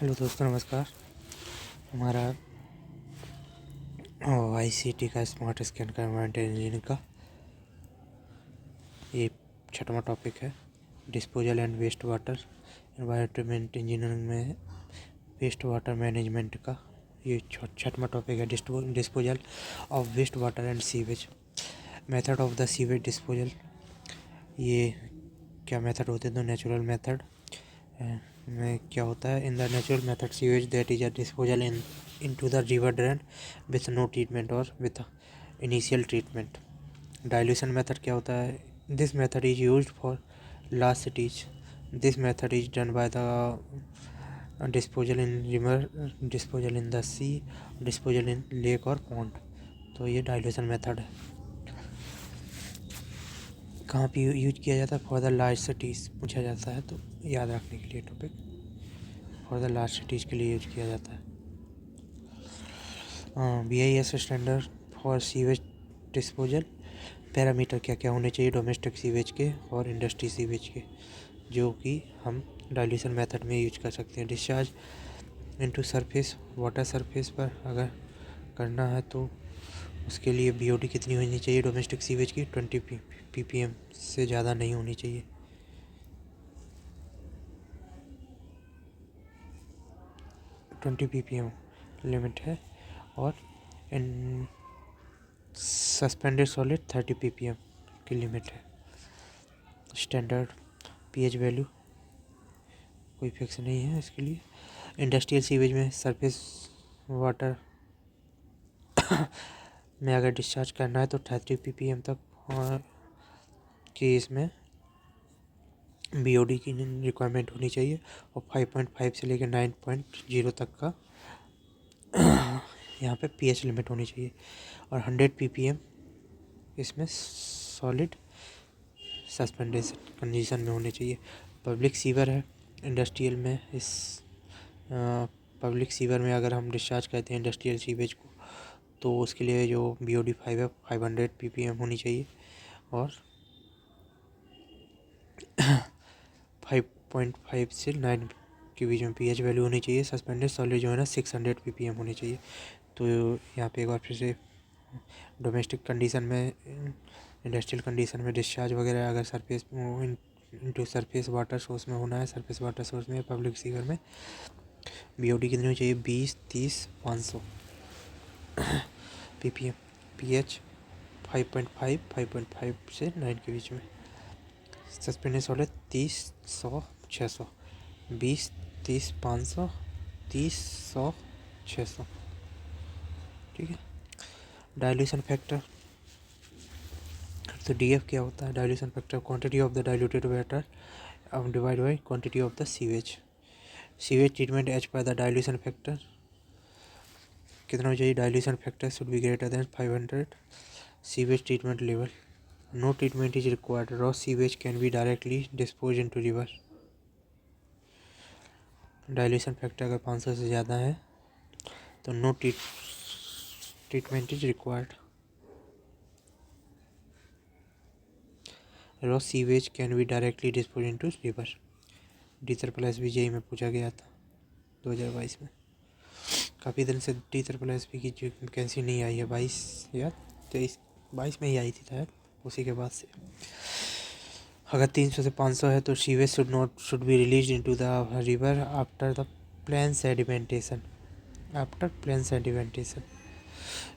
Hello दोस्तों, नमस्कार। हमारा ICT का स्मार्ट स्कैन कन्वर्ट इंजीनियरिंग का ये छठवां टॉपिक है। Disposal and waste water environment engineering में वेस्ट वाटर मैनेजमेंट का ये छठवां टॉपिक है। Disposal of waste water and sewage, method of the sewage disposal. ये क्या मेथड होते हैं? तो नेचुरल मेथड में क्या होता है? In the natural method sewage that is a disposal into the river drain with no treatment or with initial treatment. Dilution method क्या होता है? This method is used for large cities. This method is done by the disposal in river, disposal in the sea, disposal in lake or pond. तो ये dilution method है। कहाँ पे use किया जाता है? फॉर द लार्ज सिटीज़ पूछा जाता है, तो याद रखने के लिए topic for the large cities के लिए यूज किया जाता है। BIS standard for sewage disposal. Parameter क्या क्या होने चाहिए डोमेस्टिक सीवेज के और इंडस्ट्री सीवेज के, जो कि हम डाइल्यूशन मेथड में यूज कर सकते हैं। Discharge into surface water, surface पर अगर करना है तो उसके लिए BOD कितनी होनी चाहिए डोमेस्टिक सीवेज की? 20 ppm से ज़्यादा नहीं होनी चाहिए। 20 ppm लिमिट है। और इन सस्पेंडेड सॉलिड 30 ppm की लिमिट है। स्टैंडर्ड pH वैल्यू कोई फिक्स नहीं है इसके लिए। इंडस्ट्रियल सीवेज में सरफेस वाटर में अगर डिस्चार्ज करना है तो 30 ppm तक, और कि इसमें BOD की रिक्वायरमेंट होनी चाहिए, और 5.5 से लेकर 9.0 तक का यहाँ पे pH लिमिट होनी चाहिए, और 100 ppm इसमें सॉलिड सस्पेंडेड कंडीशन में होने चाहिए। पब्लिक सीवर है इंडस्ट्रियल में। इस पब्लिक सीवर में अगर हम डिस्चार्ज करते हैं इंडस्ट्रियल सीवेज को, तो उसके लिए जो BOD 5 है 500 ppm होनी चाहिए, और 5.5 से 9 के बीच में pH वैल्यू होनी चाहिए। सस्पेंडेड सॉलिड जो है ना 600 ppm होनी चाहिए। तो यहाँ पे एक बार फिर से डोमेस्टिक कंडीशन में, इंडस्ट्रियल कंडीशन में डिस्चार्ज वगैरह अगर surface into surface water source में होना है, सरफेस वाटर सोर्स में पब्लिक सीवर में BOD कितनी होनी चाहिए? 20, 30, 500 ppm। pH 5.5 से 9 के बीच में। Suspended solid 30, 100, 600। 20, 30, 500, 30, 100, 600। ठीक है। डाइल्यूशन फैक्टर, तो DF क्या होता है? Dilution factor quantity of the diluted water divide by quantity of the sewage. Sewage treatment as per the dilution factor कितना हो चाहिए? Dilution factor should be greater than 500। Sewage treatment level, no treatment is required, raw sewage can be directly dispose into river. Dilution factor अगर 500 से ज़्यादा है तो no treatment is required. Raw sewage can be directly dispose into river. D+SB JEE में पूछा गया था 2022 में। काफ़ी दिन से D+SB की जो वैकेंसी नहीं आई है, 22 या 22 में ही आई थी शायद, उसी के बाद से। अगर 300 से 500 है तो sewage should be release into the river after the plain sedimentation.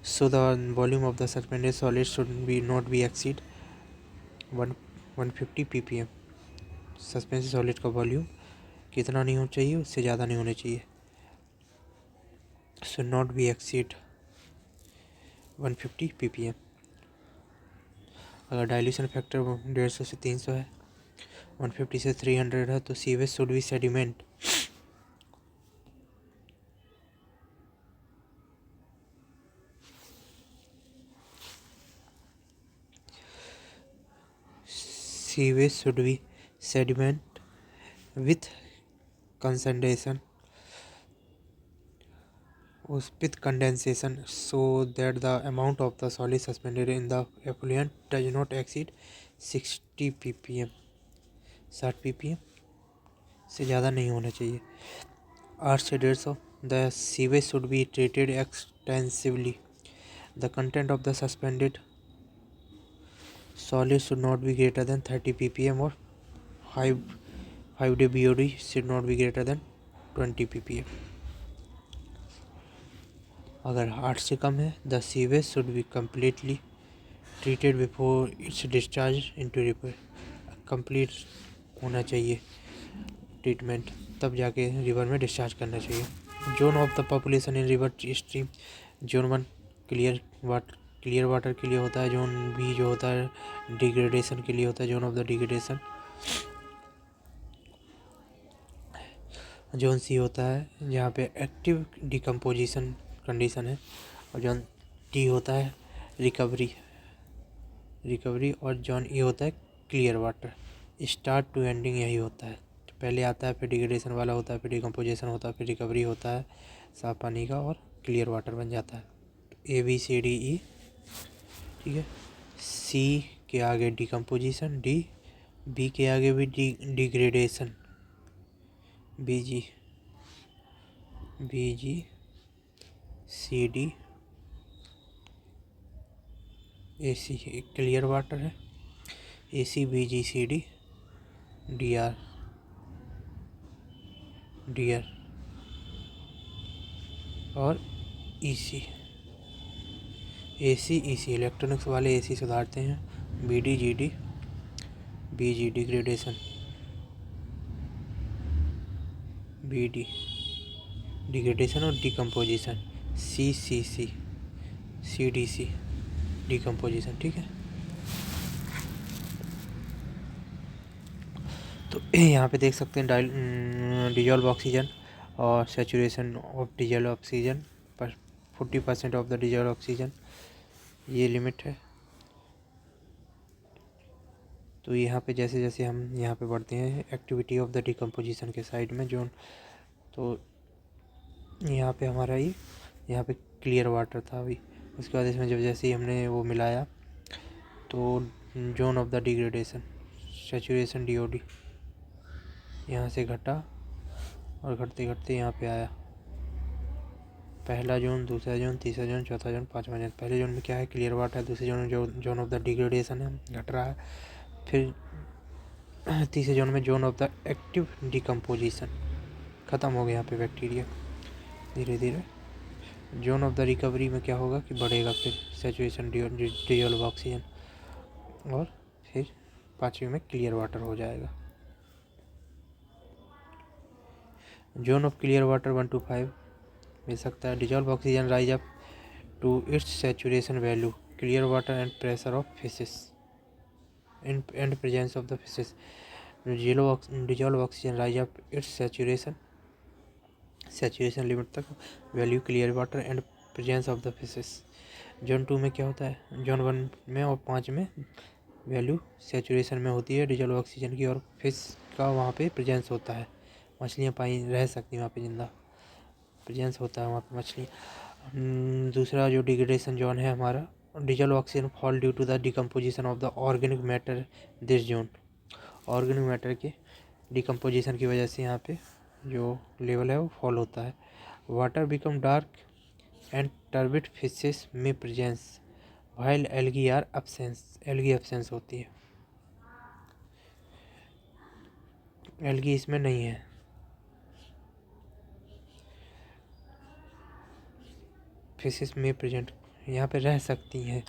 So the volume of the suspended solid should not be exceed 150 ppm। Suspended solid का वॉल्यूम कितना नहीं होना चाहिए? उससे ज़्यादा नहीं होना चाहिए। should not be exceed 150 ppm। अगर डाइल्यूशन फैक्टर 150 से 300 है, 150 से 300 है, तो sewage should be sediment with condensation so that the amount of the solid suspended in the effluent does not exceed 60 ppm। 60 ppm से ज़्यादा नहीं होना चाहिए। 8 से 150 the sewage should be treated extensively. The content of the suspended solid should not be greater than 30 ppm or 5-day BOD should not be greater than 20 ppm. अगर 8 से कम है the sewage should be completely treated before its discharge into river. Complete होना चाहिए treatment, तब जाके river में discharge करना चाहिए. Zone of the population in river stream. Zone 1 clear water के लिए होता है. जोन बी जो होता है डिग्रेडेशन के लिए होता है. Zone of the degradation. Zone C होता है जहाँ पे एक्टिव डिकम्पोजिशन कंडीशन है. और जोन डी होता है रिकवरी. और जोन ई होता है clear water. Start to ending यही होता है. तो पहले आता है, फिर डिग्रेडेशन वाला होता है, फिर डिकम्पोजिशन होता है, फिर रिकवरी होता है साफ पानी का, और क्लियर वाटर बन जाता है. ABCDE. ठीक है. सी के आगे डिकम्पोजिशन. बी के आगे भी degradation. BG CD AC clear water है. AC BG CD DR और EC. AC इलेक्ट्रॉनिक्स वाले AC सुधारते हैं. BD GD BG degradation. BD degradation और डिकम्पोजिशन. CCC CDC decomposition. ठीक है. तो यहाँ पे देख सकते हैं डिजॉल्व ऑक्सीजन और सेचुरेशन ऑफ डिजॉल्व ऑक्सीजन पर 40% ऑफ द डिजॉल्व ऑक्सीजन, ये लिमिट है. तो यहाँ पे जैसे जैसे हम यहाँ पे बढ़ते हैं एक्टिविटी ऑफ द डिकम्पोजिशन के साइड में जोन, तो यहाँ पे हमारा ये यहाँ पे क्लियर वाटर था अभी. उसके बाद इसमें जब जैसे ही हमने वो मिलाया तो zone of the degradation saturation DOD यहाँ से घटा और घटते घटते यहाँ पे आया. पहला जोन, दूसरा जोन, तीसरा जोन, चौथा जोन, पांचवा जोन. पहले जोन में क्या है क्लियर वाटर है. दूसरे जोन में जोन ऑफ द डिग्रेडेशन है, घट रहा है. फिर तीसरे जोन में zone of the active decomposition, ख़त्म हो गया यहाँ पे बैक्टीरिया. धीरे धीरे जोन ऑफ द रिकवरी में क्या होगा कि बढ़ेगा फिर सेचुरेशन डिजॉल्व ऑक्सीजन, और फिर पाँचवें में क्लियर वाटर हो जाएगा. Zone of clear water 1 to 5 मिल सकता है. Dissolve oxygen rise up to its saturation value. Clear water and pressure of fishes and presence of the fishes. Dissolve oxygen rise up its saturation limit तक value clear water and presence of the fishes. Zone 2 में क्या होता है, zone 1 में और 5 में value saturation में होती है डिजॉल्व ऑक्सीजन की, और फिश का वहाँ पे प्रेजेंस होता है. मछलियाँ पाई रह सकती हैं वहाँ पे, जिंदा प्रेजेंस होता है वहाँ पे मछली. दूसरा जो डिग्रेडेशन जोन है हमारा, dissolve oxygen fall due to the decomposition of the organic matter. This zone organic matter के डिकम्पोजिशन की वजह से यहाँ पे जो लेवल है वो फॉल होता है. Water become dark and turbid fishes में presence while algae are absence. Algae absence होती है, एल्गी इसमें नहीं है. फिशेस में प्रेजेंट यहाँ पे रह सकती हैं.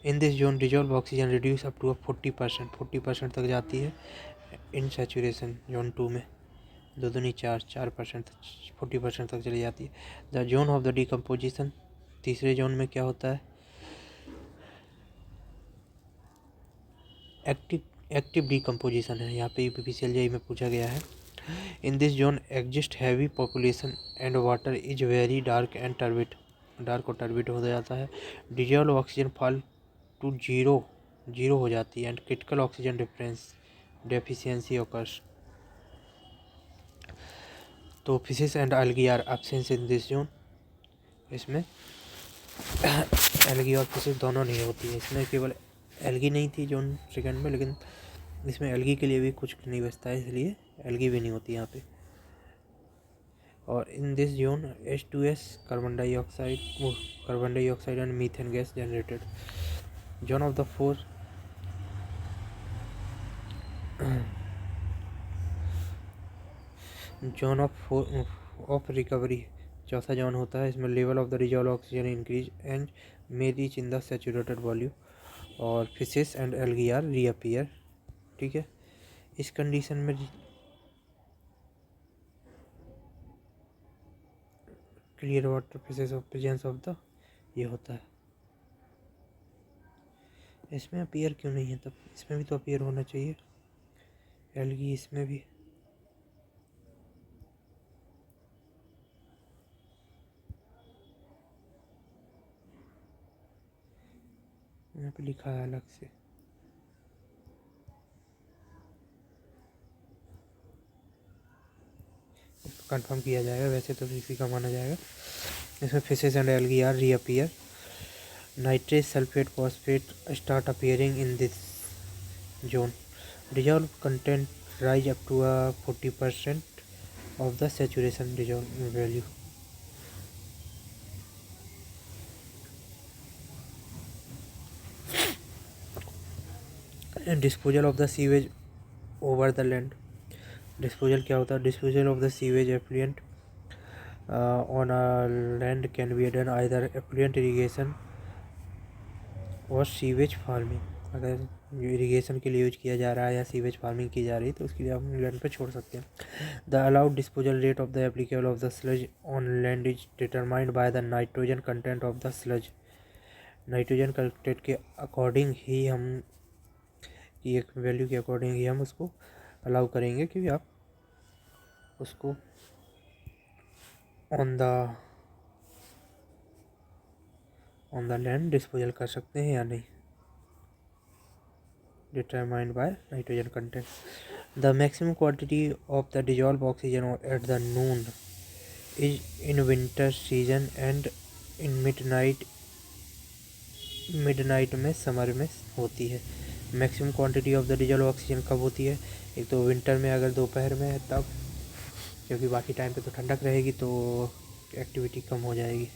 In this zone dissolve oxygen reduce up to 40% तक जाती है. इन सेचुरेशन जोन 2 में 2 दूनी 4% 40% तक चली जाती है. The zone of the decomposition, तीसरे जोन में क्या होता है एक्टिव डिकम्पोजिशन है. यहाँ पे UPPCL में पूछा गया है. In this zone exist heavy population and water is very dark and turbid. Dark और टर्बिड हो जाता है. Dissolve oxygen fall to zero हो जाती है and critical oxygen deficiency occurs. तो fishes and algae are absence in this zone. इसमें algae और फिशेस दोनों नहीं होती है. इसमें केवल एल्गी नहीं थी जोन सेकंड में, लेकिन इसमें एल्गी के लिए भी कुछ नहीं बचता है, इसलिए एल्गी भी नहीं होती यहाँ पे. और in this zone H2S carbon dioxide and methane gas generated. Zone of the four zone of recovery चौथा जोन होता है. इसमें level of the dissolve oxygen increase and may reach in the saturated volume. और fishes and algae are reappear. ठीक है, इस condition में clear water fishes of presence of the ये होता है. इसमें अपीयर क्यों नहीं है? तब इसमें भी तो अपीयर होना चाहिए. एल्गी इसमें भी. यहाँ पे लिखा है अलग से. कंफर्म किया जाएगा, वैसे तो इसी का माना जाएगा. इसमें fishes and algae are reappear. Nitrate sulphate phosphate start appearing in this zone. Dissolve content rise up to 40% of the saturation dissolve value. And disposal of the sewage over the land. Disposal क्या होता है? Disposal of the sewage effluent on a land can be done either effluent irrigation और sewage farming. अगर irrigation के लिए use किया जा रहा है या सीवेज फार्मिंग की जा रही है तो उसके लिए हम लैंड पे छोड़ सकते हैं. The allowed disposal rate of the applicable of the sludge on land is determined by the nitrogen content of the sludge. Nitrogen content के अकॉर्डिंग ही हम की एक वैल्यू के अकॉर्डिंग ही हम उसको अलाउ करेंगे कि आप उसको ऑन द लैंड डिस्पोजल कर सकते हैं या नहीं. Determined by nitrogen content. The maximum quantity of the dissolve oxygen at the Noon is in winter season and in midnight में समर में होती है. Maximum quantity of the dissolve oxygen कब होती है? एक तो विंटर में, अगर दोपहर में है तब, क्योंकि बाकी टाइम पे तो ठंडक रहेगी तो एक्टिविटी कम हो जाएगी.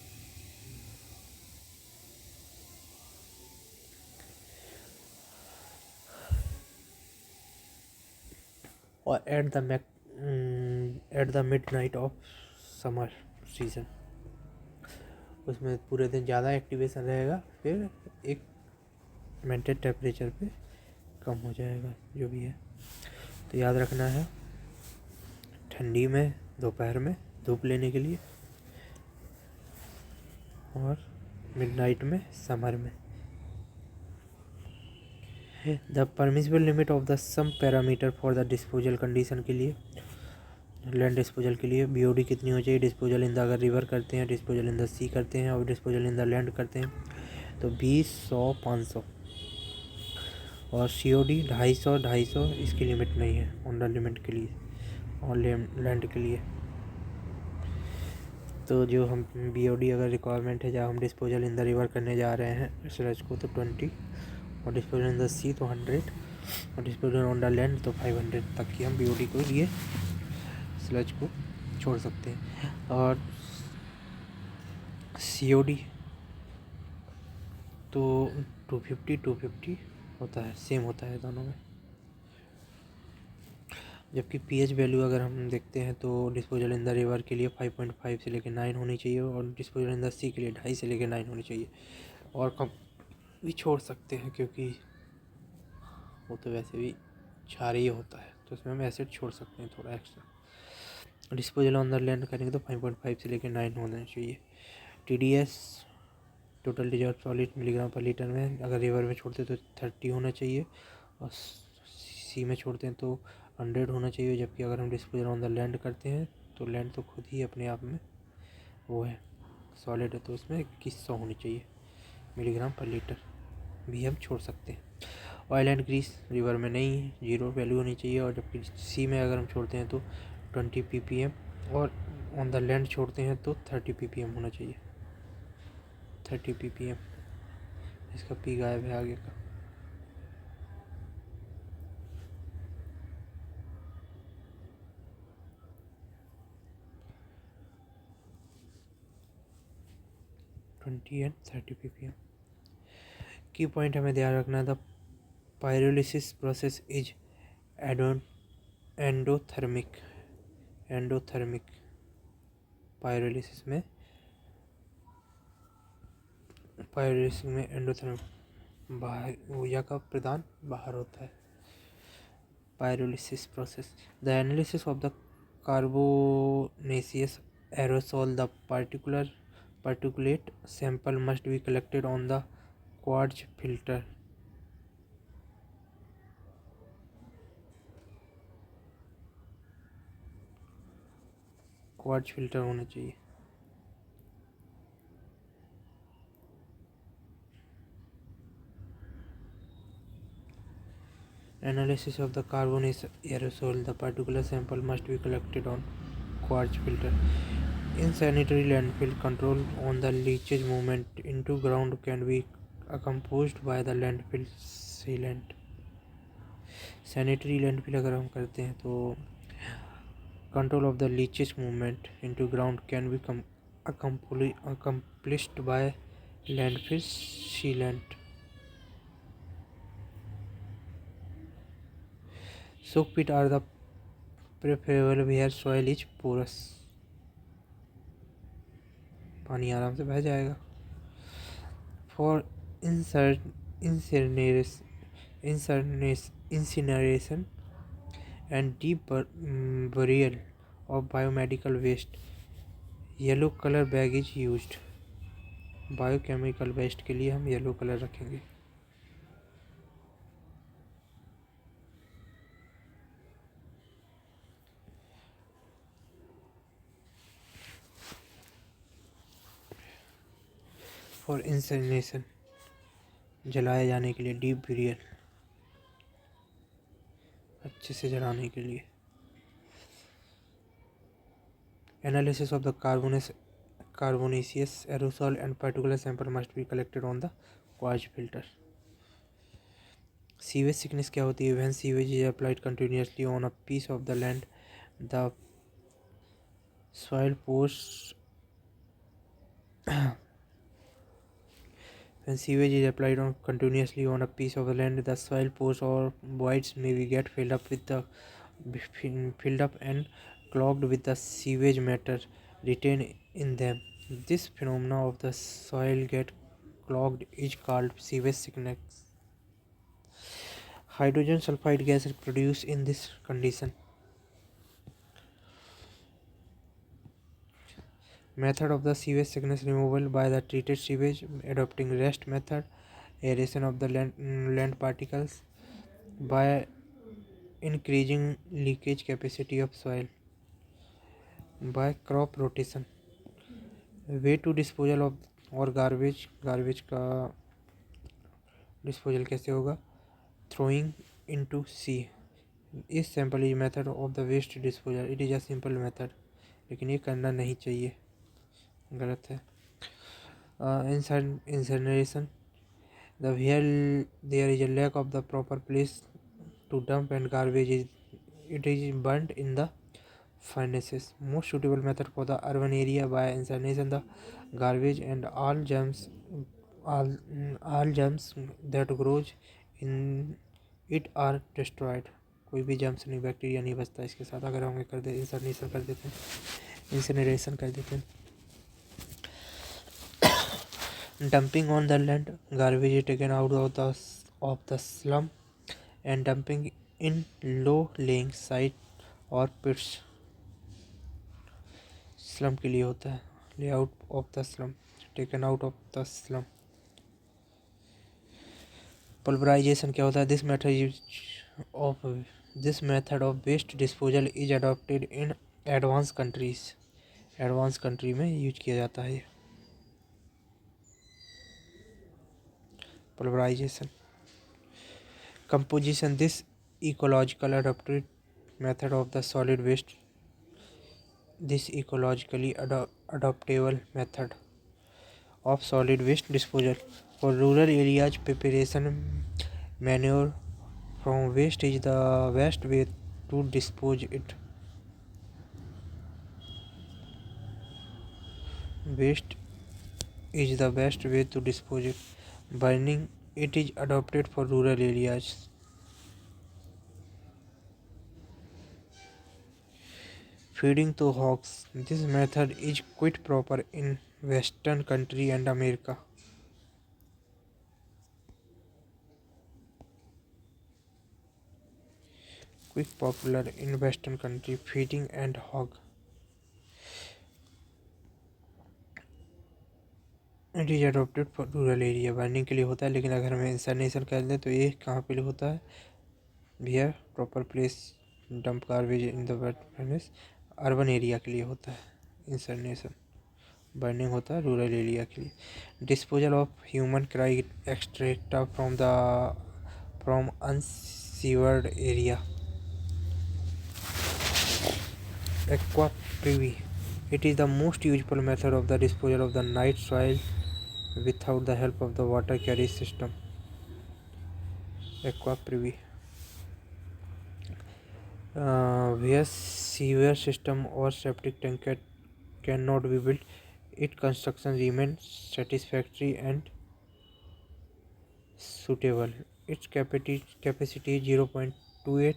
और at the midnight of summer season उसमें पूरे दिन ज़्यादा एक्टिवेशन रहेगा, फिर एक मेंटेन टेम्परेचर पे कम हो जाएगा जो भी है. तो याद रखना है, ठंडी में दोपहर में धूप लेने के लिए और मिडनाइट में समर में. The permissible limit of the sum parameter for the disposal condition के लिए, लैंड डिस्पोजल के लिए BOD कितनी हो चाहिए? डिस्पोजल इन द अगर रिवर करते हैं, डिस्पोजल इन द सी करते हैं और डिस्पोजल इन द लैंड करते हैं तो 20, 100, 500. और COD 250 इसकी लिमिट नहीं है ऑन द लिमिट के लिए और लैंड के लिए. तो जो हम BOD अगर रिक्वायरमेंट है जब हम डिस्पोजल इन द रिवर करने जा रहे हैं स्लज को तो 20, और डिस्पोजल इन द सी तो 100, और डिस्पोजल ऑन द लैंड तो 500 तक की हम BOD को लिए स्लज को छोड़ सकते हैं. और COD तो 250 होता है, सेम होता है दोनों में. जबकि pH वैल्यू अगर हम देखते हैं तो डिस्पोजल इन द रिवर के लिए 5.5 से लेकर 9 होनी चाहिए और डिस्पोजल इन द सी के लिए 2.5 से लेकर 9 होनी चाहिए. और कम भी छोड़ सकते हैं क्योंकि वो तो वैसे भी क्षारीय होता है तो उसमें हम एसिड छोड़ सकते हैं थोड़ा extra. Disposal on the land करेंगे तो 5.5 से लेकर 9 होना चाहिए. TDS total dissolve solid milligram पर लीटर में, अगर रिवर में छोड़ते हैं तो 30 होना चाहिए और सी में छोड़ते हैं तो 100 होना चाहिए. जबकि अगर हम डिस्पोजल ऑन द लैंड करते हैं तो लैंड तो खुद ही अपने आप में वो है सॉलिड है तो उसमें 2100 होनी चाहिए मिलीग्राम पर लीटर भी हम छोड़ सकते हैं. ऑयल एंड ग्रीस रिवर में नहीं है, 0 वैल्यू होनी चाहिए. और जबकि सी में अगर हम छोड़ते हैं तो 20 ppm और ऑन द लैंड छोड़ते हैं तो 30 ppm होना चाहिए. 30 ppm. इसका पी गायब है आगे का. 20 and 30 ppm. की पॉइंट हमें ध्यान रखना, the pyrolysis process is endothermic pyrolysis में एंडोथर्मिक बाहर ऊर्जा का प्रदान बाहर होता है. Pyrolysis process. The analysis of the carbonaceous aerosol. The particulate sample must be collected on the quartz filter. Quartz filter होना चाहिए. Analysis of the carbonaceous aerosol. The particular sample must be collected on quartz filter. In sanitary landfill, control on the leachage movement into ground can be accomplished by the landfill sealant. Sanitary landfill अगर हम करते हैं तो control of the leachage movement into ground can be accomplished by landfill sealant. Soak pit are the preferable where soil is porous. पानी आराम से बह जाएगा. For incineration and deep burial of biomedical waste, yellow color bag is used. Biochemical waste के लिए हम yellow colour रखेंगे. For incineration जलाए जाने के लिए, डीप ब्यूरियल अच्छे से जलाने के लिए. Analysis of the carbonaceous aerosol and particular sample must be collected on the quartz filter. Sewage sickness क्या होती है? When sewage is applied continuously on a piece of the land, the soil pores when sewage is applied continuously on a piece of land, the soil pores or voids may get filled up and clogged with the sewage matter retained in them. This phenomena of the soil get clogged is called sewage sickness. Hydrogen sulfide gas is produced in this condition. Method of the sewage sickness removal by the treated sewage, adopting rest method, aeration of the land particles by increasing leakage capacity of soil, by crop rotation. Way to disposal of और garbage का disposal कैसे होगा? Throwing into sea. इस sample is method of the waste disposal. It is a simple method, लेकिन ये करना नहीं चाहिए, गलत है. Incineration. The where there is a lack of the proper place to dump and garbage it is burnt in the furnaces. Most suitable method for the urban area by incineration, the garbage and all germs that grows in it are destroyed. कोई भी germs नहीं, bacteria नहीं बचता इसके साथ अगर हम कर दे इंसिनरेशन कर देते हैं. Dumping on the land, garbage is taken out of the slum and dumping in low-lying site or pits. Slum के लिए होता है. Layout of the slum, taken out of the slum. Pulverization क्या होता है? This method of waste disposal is adopted in advanced countries. Advance country में use किया जाता है. Pulverization. Composition. This ecological adapted method of the solid waste. This ecologically adaptable method of solid waste disposal for rural areas, preparation manure from waste is the best way to dispose it. Waste is the best way to dispose it. Burning it is adopted for rural areas. Feeding to hogs. This method is quite proper in Western country and America. Quite popular in Western country. Feeding and hog. It is adopted for rural area. Burning के लिए होता है, लेकिन अगर हमें इंसर्नेशन कर दें तो ये कहाँ पे होता है भैया? Proper place dump garbage in the wet furnace. Urban area के लिए होता है इंसर्नेशन. बर्निंग होता है रूरल एरिया के लिए. Disposal of human cry excreta from unsewered area. Aqua privy. It is the most useful method of the disposal of the night soil without the help of the water carriage system. Aqua privy. Where sewer system or septic tank cannot be built, its construction remains satisfactory and suitable. Its capacity is 0.28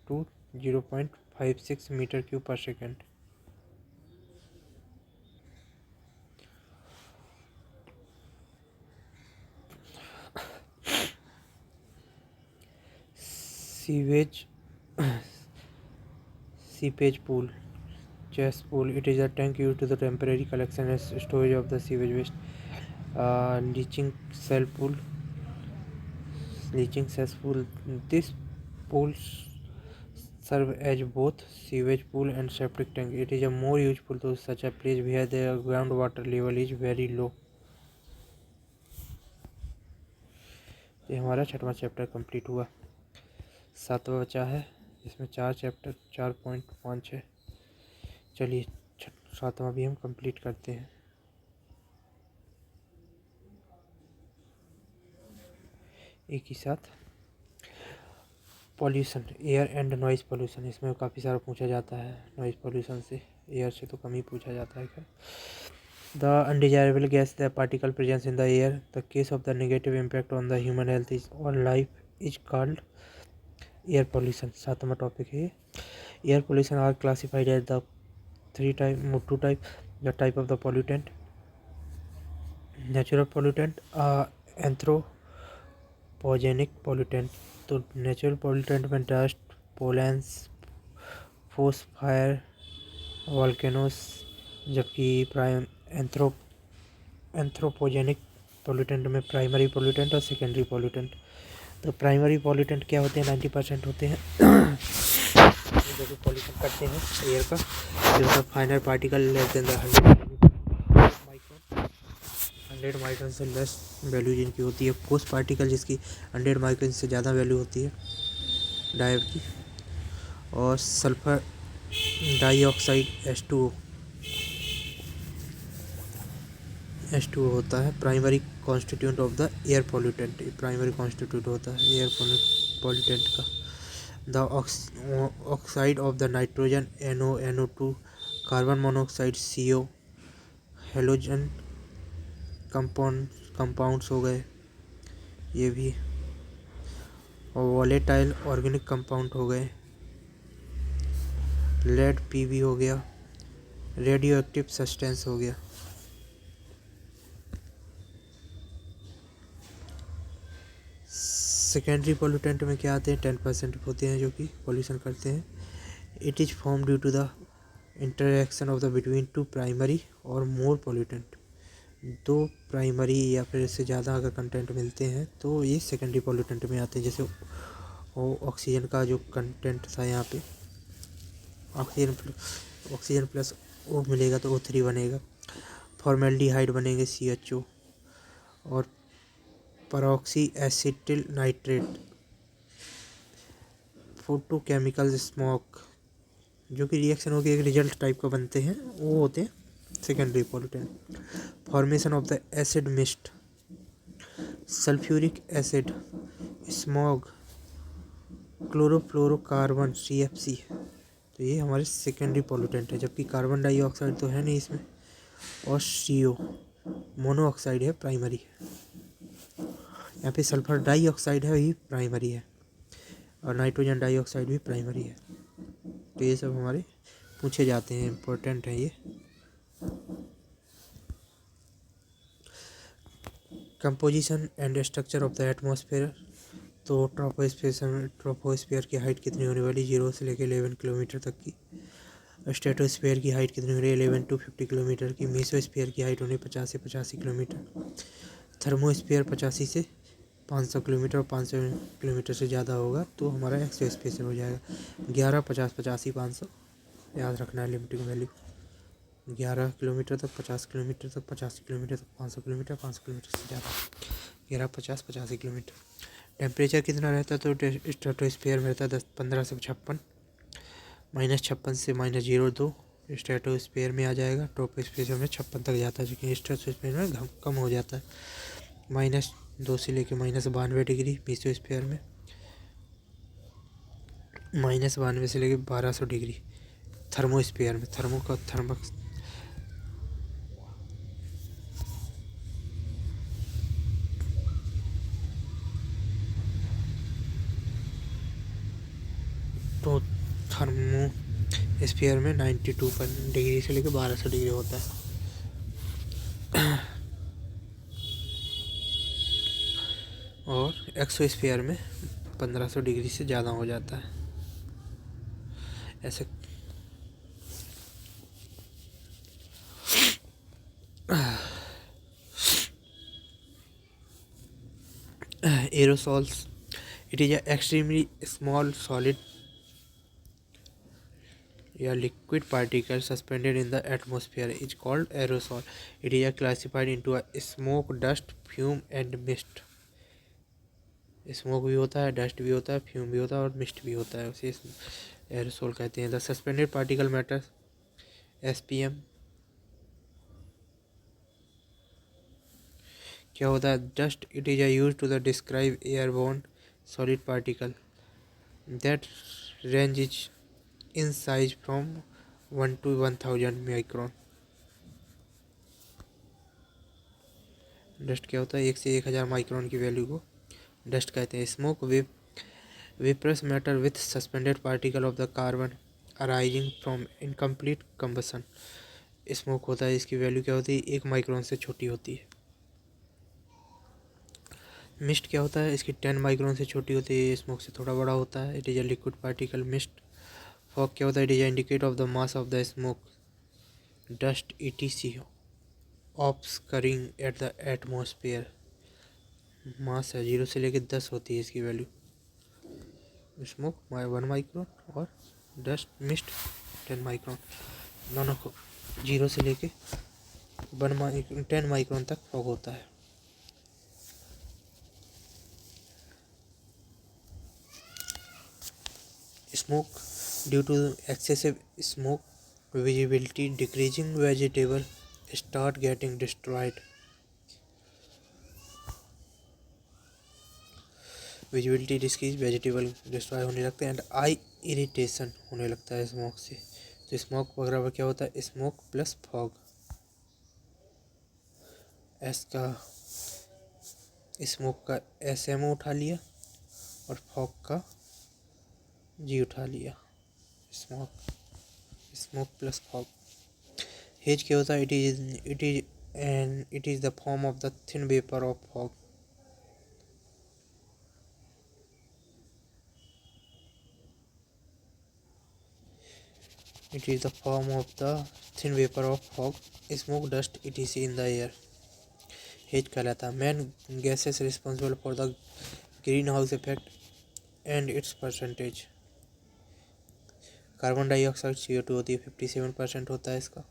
to 0.56 meter cube per second. Seepage pool. Cesspool. It is a tank used to the temporary collection and storage of the sewage waste. Leaching cesspool. This pools serve as both sewage pool and septic tank. It is a more useful to such a place where the groundwater level is very low. ये हमारा 6वां chapter complete हुआ. 7वां बचा है, इसमें 4 chapter 4.5 है. चलिए 7वां भी हम कंप्लीट करते हैं. एक ही साथ. Pollution, air and noise pollution. इसमें काफ़ी सारा पूछा जाता है नॉइज़ पॉल्यूशन से. एयर से तो कम ही पूछा जाता है. The undesirable gas, the particle presence in the air, the case of the negative impact on the human health or life is called air pollution. 7वां टॉपिक है. Air pollution are classified as the two type. The type of the pollutant, natural pollutant, anthropogenic pollutant. तो natural pollutant में dust, pollens, फोस fire, volcanoes. जबकि anthropogenic pollutant में primary pollutant और secondary pollutant. तो primary pollutant क्या होते हैं? 90% होते हैं जो कि पोल्यूशन करते हैं एयर का. जो final particle less than 100 micron से लेस वैल्यू जिनकी होती है. कोस पार्टिकल जिसकी 100 माइक्रोन से ज़्यादा वैल्यू होती है डायोड की. और सल्फर डाइऑक्साइड H2O होता है primary constituent of the air pollutant. Primary constitute होता है एयर पॉल्यूटेंट का. The oxide of the nitrogen NO2, carbon monoxide CO, halogen compounds हो गए ये भी. और वॉलेटाइल ऑर्गेनिक कंपाउंड हो गए. लेड PB हो गया. रेडियो एक्टिव सब्सटेंस हो गया. सेकेंडरी पोल्यूटेंट में क्या आते हैं? 10% होते हैं जो कि पॉल्यूशन करते हैं. It is form due to the interaction of the between two primary और मोर पोल्यूटेंट. 2 प्राइमरी या फिर इससे ज़्यादा अगर कंटेंट मिलते हैं तो ये सेकेंडरी पोल्यूटेंट में आते हैं. जैसे ऑक्सीजन का जो कंटेंट था यहाँ पे, ऑक्सीजन प्लस O मिलेगा तो O3 बनेगा. फॉर्मेल्डिहाइड बनेंगे CHO. और परऑक्सी एसिटिल नाइट्रेट. फोटोकेमिकल स्मोक जो कि रिएक्शन होकर एक रिजल्ट टाइप का बनते हैं वो होते हैं secondary pollutant. Formation of the acid mist, sulphuric acid, smog, chlorofluorocarbon CFC. तो ये हमारे सेकेंडरी पोल्यूटेंट है. जबकि कार्बन डाइऑक्साइड तो है नहीं इसमें. और CO मोनोऑक्साइड है प्राइमरी, यहाँ पे सल्फर डाइऑक्साइड है वही प्राइमरी है, और नाइट्रोजन डाइऑक्साइड भी प्राइमरी है। तो ये सब हमारे पूछे जाते हैं, इम्पोर्टेंट है ये। Composition and structure of the atmosphere. तो ट्रोपोस्फेयर की हाइट कितनी होने वाली, 0 से लेकर 11 किलोमीटर तक की। स्ट्रेटोस्फेयर की हाइट कितनी हो रही है, 11 to 50 किलोमीटर की। मीसोस्फेयर की हाइट होनी 50 से 85 किलोमीटर। थर्मोस्फेयर 85 से 500 किलोमीटर, और 500 किलोमीटर से ज़्यादा होगा तो हमारा एक्सोस्फेयर हो जाएगा। 11, 50, 85, 500 याद रखना है लिमिटिंग वैल्यू। 11 किलोमीटर तक, 50 किलोमीटर तक, 50 किलोमीटर तक, 500 किलोमीटर, 500 किलोमीटर से ज़्यादा, 11, 50, 85 किलोमीटर। टेम्परेचर कितना रहता है, तो स्ट्रेटोस्फेयर में रहता है 15 से 56, -56 से -02 स्ट्रेटोस्फेयर में आ जाएगा। ट्रोपोस्फेयर में 56 तक जाता है, लेकिन स्ट्रेटोस्फेयर में कम हो जाता है। -2 से लेकर -92 डिग्री मीसोस्फेयर में, -92 से लेकर 1200 डिग्री थर्मोस्फेयर में। तो थर्मोस्फेयर में 92 डिग्री से लेकर 1200 डिग्री होता है। और एक्सोस्फेयर में 1500 डिग्री से ज़्यादा हो जाता है। ऐसे aerosols, it is an extremely small solid or liquid particle suspended in the atmosphere is called aerosol. It is classified into a smoke, dust, fume and mist. Smoke भी होता है, डस्ट भी होता है, फ्यूम भी होता है और मिस्ट भी होता है, उसे एरोसोल कहते हैं। The suspended particle matter SPM क्या होता है, dust. It is use to the describe airborne solid particle that range is in size from 1 to 1000 micron. Dust क्या होता है, 1 से 1000 माइक्रोन की वैल्यू को डस्ट कहते हैं। Smoke vaporous matter with suspended particle of the carbon arising from incomplete combustion. Smoke होता है, इसकी वैल्यू क्या होती है, 1 माइक्रोन से छोटी होती है। मिस्ट क्या होता है, इसकी 10 माइक्रोन से छोटी होती है, स्मोक से थोड़ा बड़ा होता है। It is a liquid particle mist. Fog क्या होता है, it is indicate of the mass of the smoke dust ETC obscuring at the atmosphere. Mass है 0 से लेकर 10 होती है इसकी वैल्यू। स्मोक 1 माइक्रोन और डस्ट मिस्ट 10 माइक्रोन, दोनों को 0 से लेके 10 माइक्रोन तक फॉग होता है। Smoke due to excessive smoke visibility decreasing, vegetable start getting destroyed. Visibility decrease, vegetable destroy होने लगते हैं, एंड आई इरिटेशन होने लगता है स्मोक से। तो स्मोक वगैरह क्या होता है, स्मोक प्लस फॉग। एस का स्मोक का SM उठा लिया और फॉग का G उठा लिया। Smoke plus fog. हेज क्या होता है, it is the form of the thin vapour of fog. It is the form of the thin vapor of fog, smoke, dust, etc. in the air. Hedge कहलाता है। Main gases responsible for the green house effect and it's percentage. Carbon dioxide CO2 होती है, 57% होता है इसका।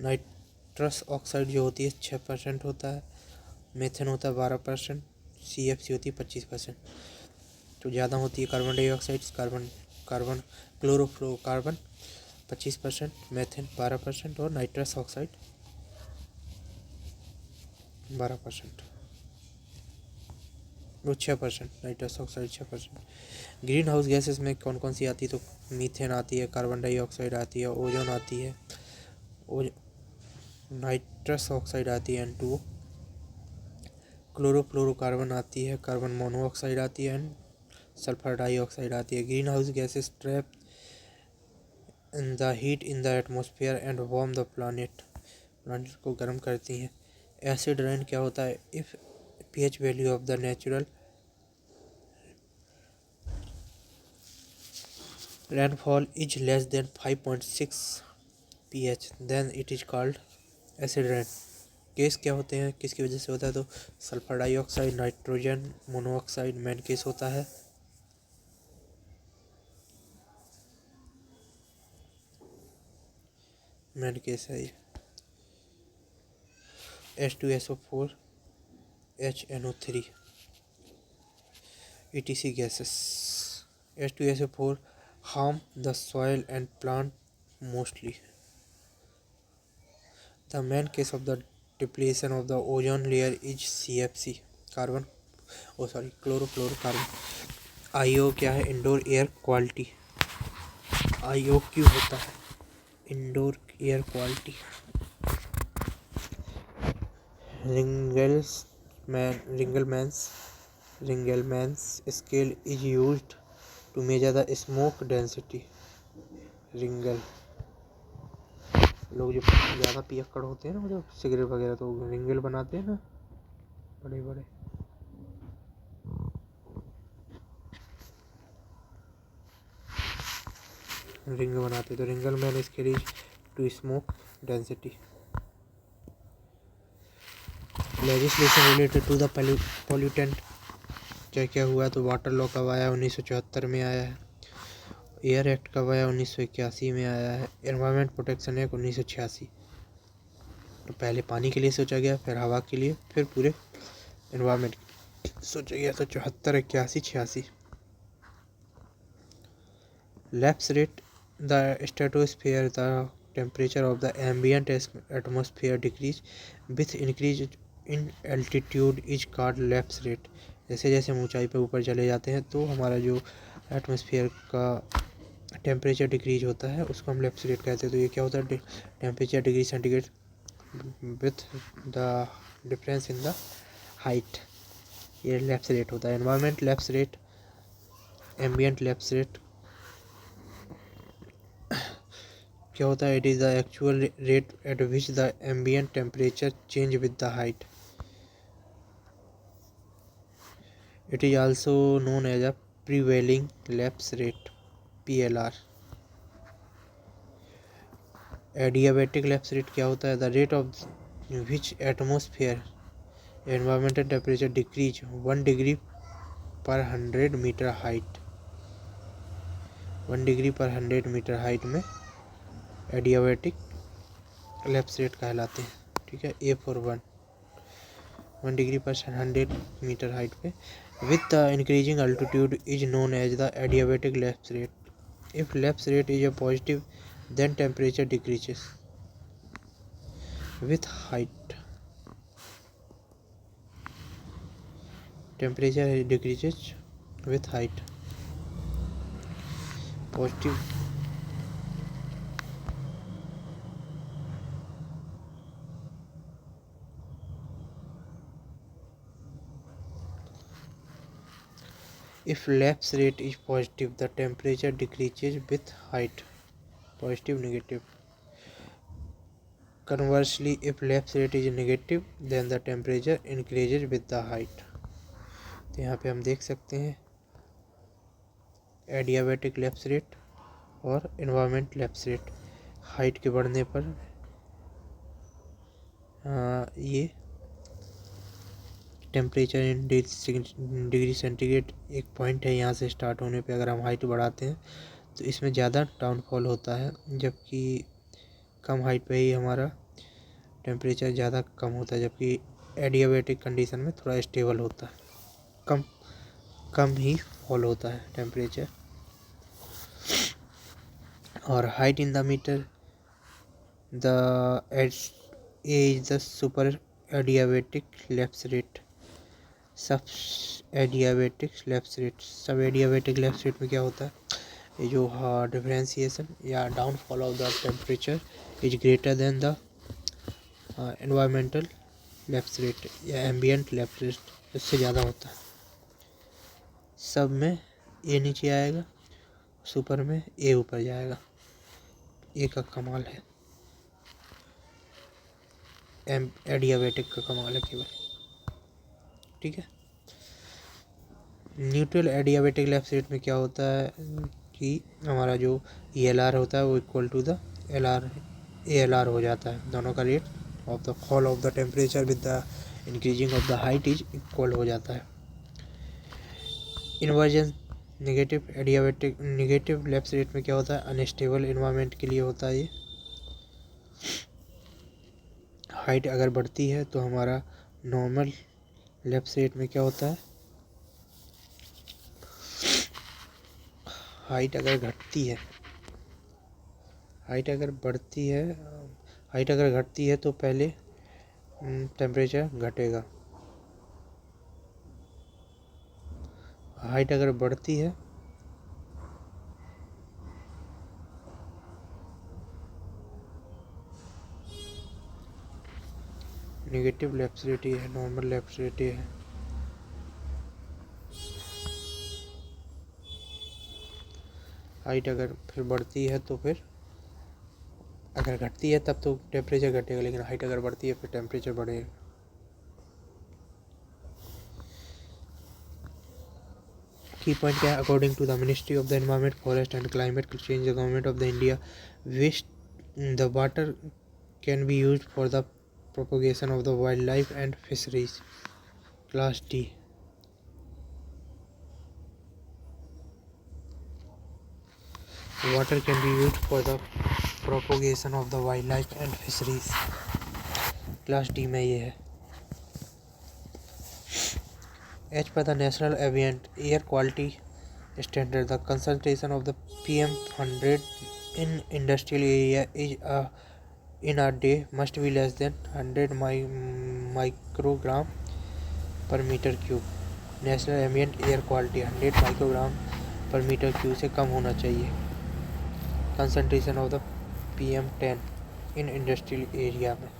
Nitrous oxide जो होती है 6% होता है। मेथेन होता है 12%। CFC होती है 25%। तो ज़्यादा होती है carbon dioxide, carbon chlorofluorocarbon 25%, methane 12% और नाइट्रस ऑक्साइड 12%। वो 6%, nitrous oxide 6%। Green house gases में कौन कौन सी आती है, तो मीथेन आती है, कार्बन डाइऑक्साइड आती है, ओजोन आती है, नाइट्रस ऑक्साइड आती है N2O, क्लोरोफ्लोरोकार्बन आती है, कार्बन मोनोऑक्साइड आती है एंड सल्फर डाइऑक्साइड आती है। Green house gases trap in the heat in the atmosphere and warm the planet को गर्म करती हैं। एसिड रेन क्या होता है, if pH value of the natural rainfall is less than 5.6 pH then it is called acid rain। Case क्या होते हैं, किसकी वजह से होता है, तो sulphur dioxide, nitrogen monoxide main case होता है। मेन केस है ये। H2SO4 HNO3 etc gases। H2SO4 harm the soil and plant mostly। The main cause of the depletion of the ozone layer is CFC, chlorofluorocarbon. IO क्या है, indoor air quality. IO क्यों होता है, indoor air quality. Ringelmann's scale is used to measure the smoke density. Ringel, लोग जो ज़्यादा पियक्कड़ होते हैं ना, मतलब सिगरेट वगैरह, तो रिंगल बनाते हैं ना बड़े बड़े। रिंग बनाते तो Ringelmann scale is to smoke density. Legislation related to the pollutant क्या हुआ, तो वाटर लॉ कब आया, 1974 में आया है। एयर एक्ट कब आया, 1981 में आया है। Environment protection act 1986। तो पहले पानी के लिए सोचा गया, फिर हवा के लिए, फिर पूरे एनवायरनमेंट सोचा गया, तो 74, 81, 86। Lapse rate, the stratosphere the temperature of the ambient atmosphere decrease with increase in altitude is called lapse rate. जैसे जैसे हम ऊंचाई पर ऊपर चले जाते हैं तो हमारा जो एटमोसफेयर का टेम्परेचर डिक्रीज होता है उसको हम लैप्स रेट कहते हैं। तो ये क्या होता है, temperature degree centigrade with the difference in the height, ये लैप्स रेट होता है। Environment lapse rate, ambient lapse rate क्या होता है, it is the actual rate at which the ambient temperature change with the height. It is also known as a prevailing lapse rate, PLR। Adiabatic lapse rate क्या होता है, the rate of which atmosphere environmental temperature decrease 1 degree per 100 metre height. 1 degree per 100 metre height में adiabatic lapse rate कहलाते हैं। ठीक है, A for 1 degree per 100 metre height पे with the increasing altitude is known as the adiabatic lapse rate. If lapse rate is a positive then temperature decreases with height। temperature decreases with height। positive if lapse rate is positive the temperature decreases with height। positive negative। conversely if lapse rate is negative then the temperature increases with the height। तो यहाँ पे हम देख सकते हैं adiabatic lapse rate और environment lapse rate. Height के बढ़ने पर ये टेम्परेचर इन डिग्री सेंटीग्रेड एक पॉइंट है, यहाँ से स्टार्ट होने पे अगर हम हाइट बढ़ाते हैं तो इसमें ज़्यादा डाउनफॉल होता है, जबकि कम हाइट पे ही हमारा टेम्परेचर ज़्यादा कम होता है, जबकि एडियाबैटिक कंडीशन में थोड़ा स्टेबल होता है, कम ही फॉल होता है टेम्परेचर। और height in the metre, the as is the super adiabatic lapse rate. Sub adiabatic lapse rate. Sub adiabatic lapse rate में क्या होता है, ये जो डिफरेंशिएशन या downfall of the temperature is greater than the environmental lapse rate या ambient lapse rate, इससे ज़्यादा होता है। सब में ए नीचे आएगा, सुपर में ए ऊपर जाएगा। ए का कमाल है, एडियाबेटिक का कमाल है केवल। ठीक है। न्यूट्रल एडियाबेटिक लैप्स रेट में क्या होता है कि हमारा जो ELR होता है वो इक्वल टू द ALR हो जाता है। दोनों का rate of the fall of the temperature with the increasing of the height is equal हो जाता है। इन्वर्जन नेगेटिव लैप्स रेट में क्या होता है, अनस्टेबल इन्वायरमेंट के लिए होता है ये। हाइट अगर बढ़ती है तो हमारा नॉर्मल लैप्स रेट में क्या होता है, हाइट अगर घटती है, हाइट अगर बढ़ती है, हाइट अगर घटती है तो पहले टेम्परेचर घटेगा। हाइट अगर बढ़ती है नेगेटिव लैप्स रेट ये है, नॉर्मल लैप्स रेट ये है। हाइट अगर फिर बढ़ती है तो फिर, अगर घटती है तब तो टेम्परेचर घटेगा, लेकिन हाइट अगर बढ़ती है फिर टेम्परेचर बढ़ेगा। की पॉइंट क्या है, according to the ministry of the environment forest and climate change the government of the India waste the water can be used for the propagation of the wild life and fisheries. Class D. Water can be used for the propagation of the wild life and fisheries. Class D में ये है। As per the National Ambient Air Quality Standard, the concentration of the PM100 in industrial area in a day must be less than 100 microgram per meter cube. National Ambient Air Quality 100 microgram per meter cube से कम होना चाहिए concentration of the PM10 in industrial area में।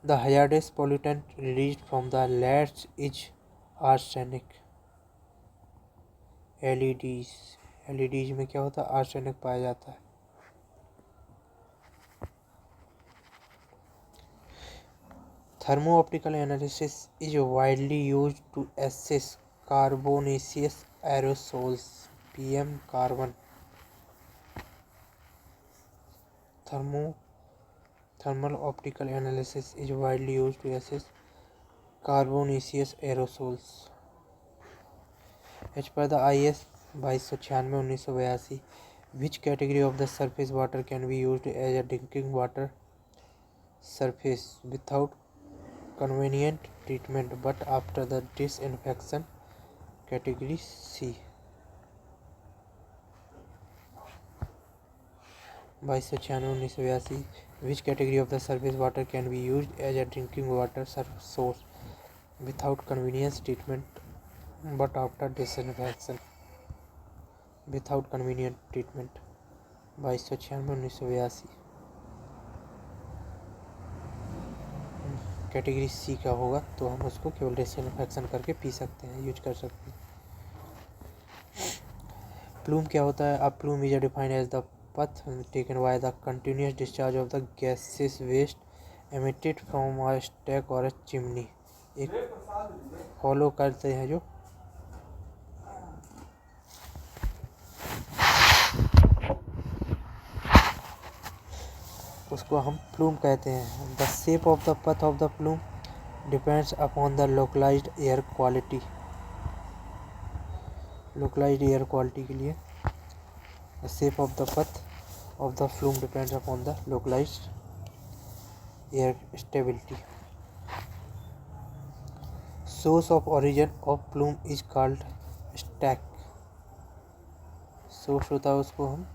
The hazardous pollutant released from the LEDs is arsenic. LEDs में क्या होता है, arsenic पाया जाता है। Thermo-optical analysis is widely used to assess carbonaceous aerosols PM carbon. Thermal optical analysis is widely used to assess carbonaceous aerosols. As per the IS 2296/1982, which category of the surface water can be used as a drinking water surface without convenient treatment but after the disinfection? Category C। 2296/1982, which category of the surface water can be used as a drinking water source without convenience treatment but after disinfection? Without convenient treatment। 2296/1982 category C का होगा, तो हम उसको केवल disinfection करके P सकते हैं, use कर सकते हैं। प्लूम क्या होता है, अब plume is defined as the path taken by the continuous discharge of the gaseous waste emitted from a stack or a chimney। एक फॉलो करते हैं जो उसको हम प्लूम कहते हैं। The shape of the path of the plume depends upon the localised air quality. Localised air quality के लिए the shape of the path of the plume depends upon the localized air stability। Source of origin of plume is called stack। Source होता है उसको हम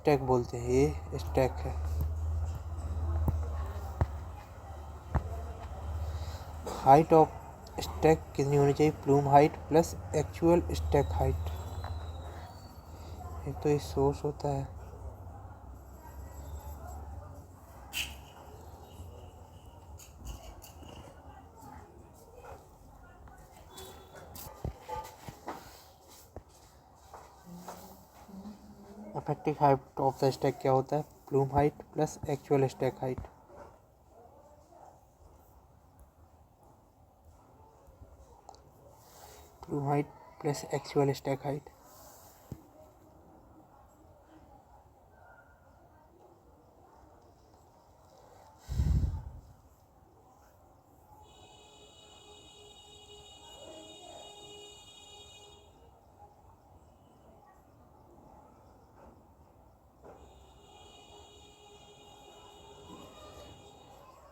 stack बोलते हैं, ये stack है। हाइट ऑफ स्टैक कितनी होनी चाहिए? Plume height plus actual stack height. एक तो ये सोर्स होता है, effective height of the stack क्या होता है? Plume height plus actual stack height. Plume height plus actual stack height.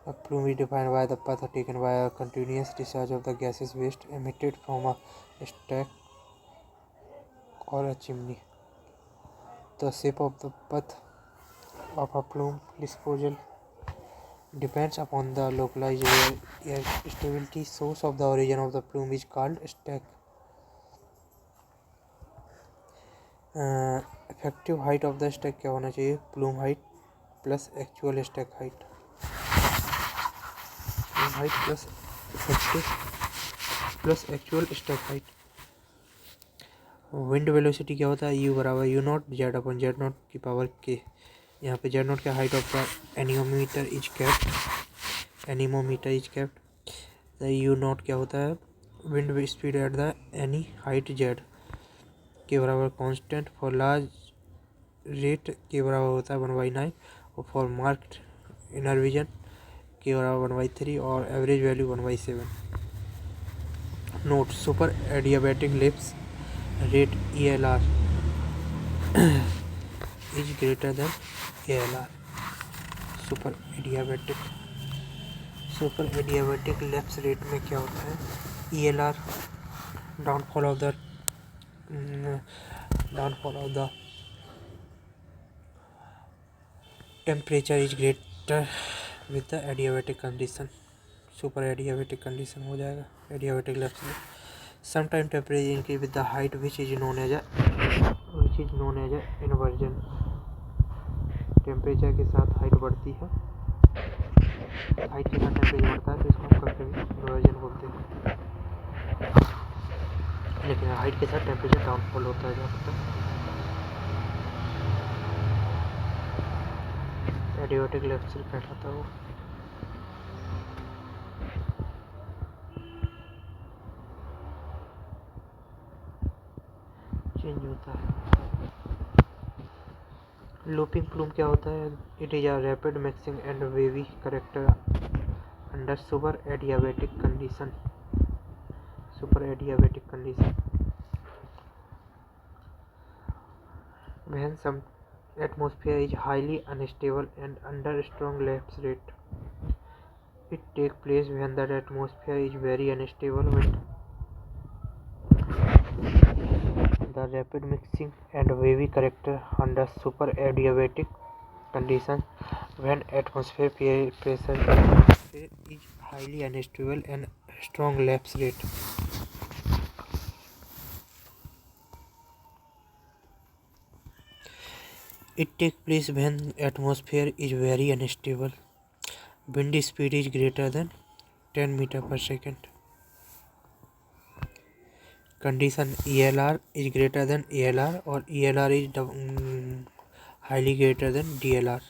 A plume is defined by the path taken by a continuous discharge of the gaseous waste emitted from a stack or a chimney. The shape of the path of a plume disposal depends upon the localized air stability. Source of the origin of the plume is called stack. Effective height of the stack क्या होना चाहिए? Plume height plus actual stack height. Plume height plus effective plus actual stack height. Wind velocity क्या होता है? You बराबर you not Z upon Z not की power के। यहाँ पे जेड नॉट का height of the anemometer is kept. The you not क्या होता है? Wind speed at the any height Z के बराबर कांस्टेंट। फॉर लार्ज रेट के बराबर होता है 1/9 और फॉर मार्क्ड इनर विजन के बराबर 1/3 और average value 1/7। Note super adiabatic lips rate ELR is greater than ALR. Super adiabatic lapse rate में क्या होता है? ELR downfall of the temperature is greater with the adiabatic condition. Super adiabatic condition हो जाएगा adiabatic lapse में। Sometimes temperature increase with the height, which is known as inversion. Temperature के साथ height बढ़ती है, हाइट के साथ टेम्परेचर बढ़ता है तो इसको हम कभी कभी इन्वर्जन बोलते हैं। लेकिन हाइट के साथ टेम्परेचर डाउनफॉल होता है जहाँ तक एडियाबैटिक लेफ्ट से कहलाता है वो। चेंज होता है। लूपिंग प्लूम क्या होता है? It is a rapid mixing and wavy character under super adiabatic condition. When some atmosphere is highly unstable and under strong lapse rate, it takes place when the atmosphere is very unstable. When the rapid mixing and wavy character under super adiabatic conditions, when atmosphere pressure is highly unstable and strong lapse rate. It takes place when atmosphere is very unstable. Wind speed is greater than 10 meters per second. Condition ELR is greater than ALR or ELR is highly greater than DLR.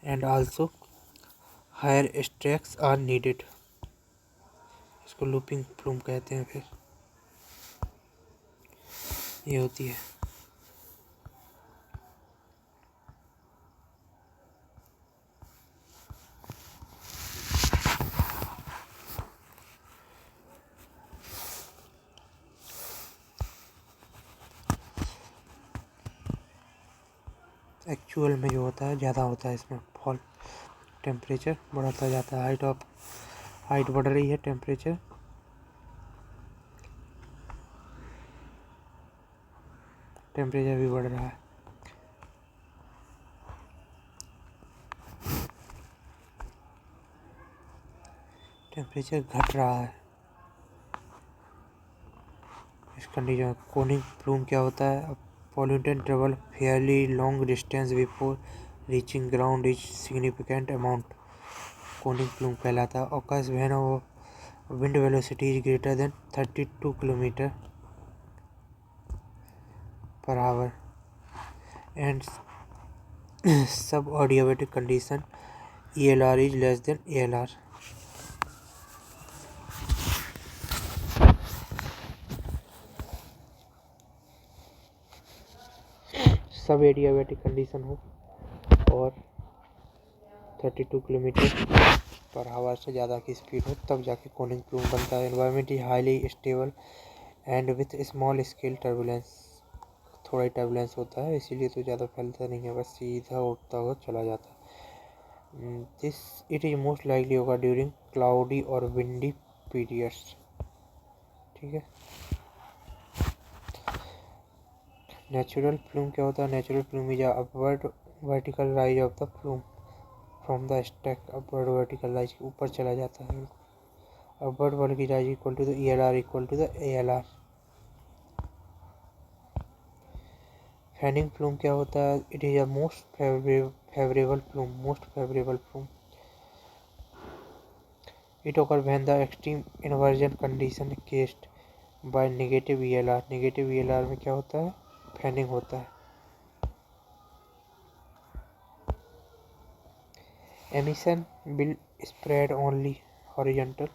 And also higher stacks are needed. इसको looping plume कहते हैं। फिर ये होती है actual में जो होता है ज़्यादा होता है इसमें फॉल, टेम्परेचर बढ़ता जाता है। हाइट बढ़ रही है, टेम्परेचर भी बढ़ रहा है। टेम्परेचर घट रहा है इस कंडीशन में। कोनिक प्लूम क्या होता है? Pollutant travel Fairlie long distance before reaching ground is significant amount conic plume कहलाता है। Occurs when wind velocity is greater then 32 kilometre per hour and सब adiabatic condition ELR is less than ALR. सब adiabatic condition हो और 32 kilometre per hour से ज़्यादा की speed हो तब जाके कोनिक प्लूम बनता है। Environment is highly stable and with small scale turbulence, थोड़ा ही टर्बुलेंस होता है इसीलिए तो ज़्यादा फैलता नहीं है, बस सीधा उठता हुआ चला जाता है। This it is most likely होगा ड्यूरिंग क्लाउडी और विंडी पीरियड्स। ठीक है। नेचुरल प्लूम क्या होता है? Natural plume is upward vertical rise of the plume from the stack. Upward vertical rise ऊपर चला जाता है। Upward vertical rise equal to the ELR equal to the ALR। Fanning plume क्या होता है? It is a most favourable plume. It occur when the extreme inversion condition caused by negative ELR। Negative ELR में क्या होता है? Fanning होता है। Emission will spread only horizontal.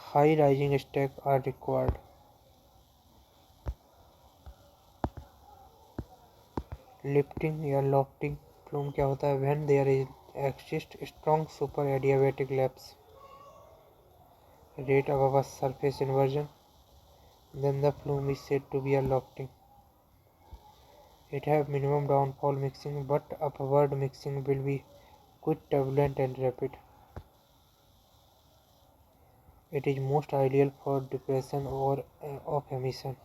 High rising stacks are required. Lifting या lofting plume क्या होता है? When there exists strong super adiabatic lapse rate above a surface inversion, then the plume is said to be a lofting. It have minimum downfall mixing, but upward mixing will be quick, turbulent and rapid. It is most ideal for depression or of emission.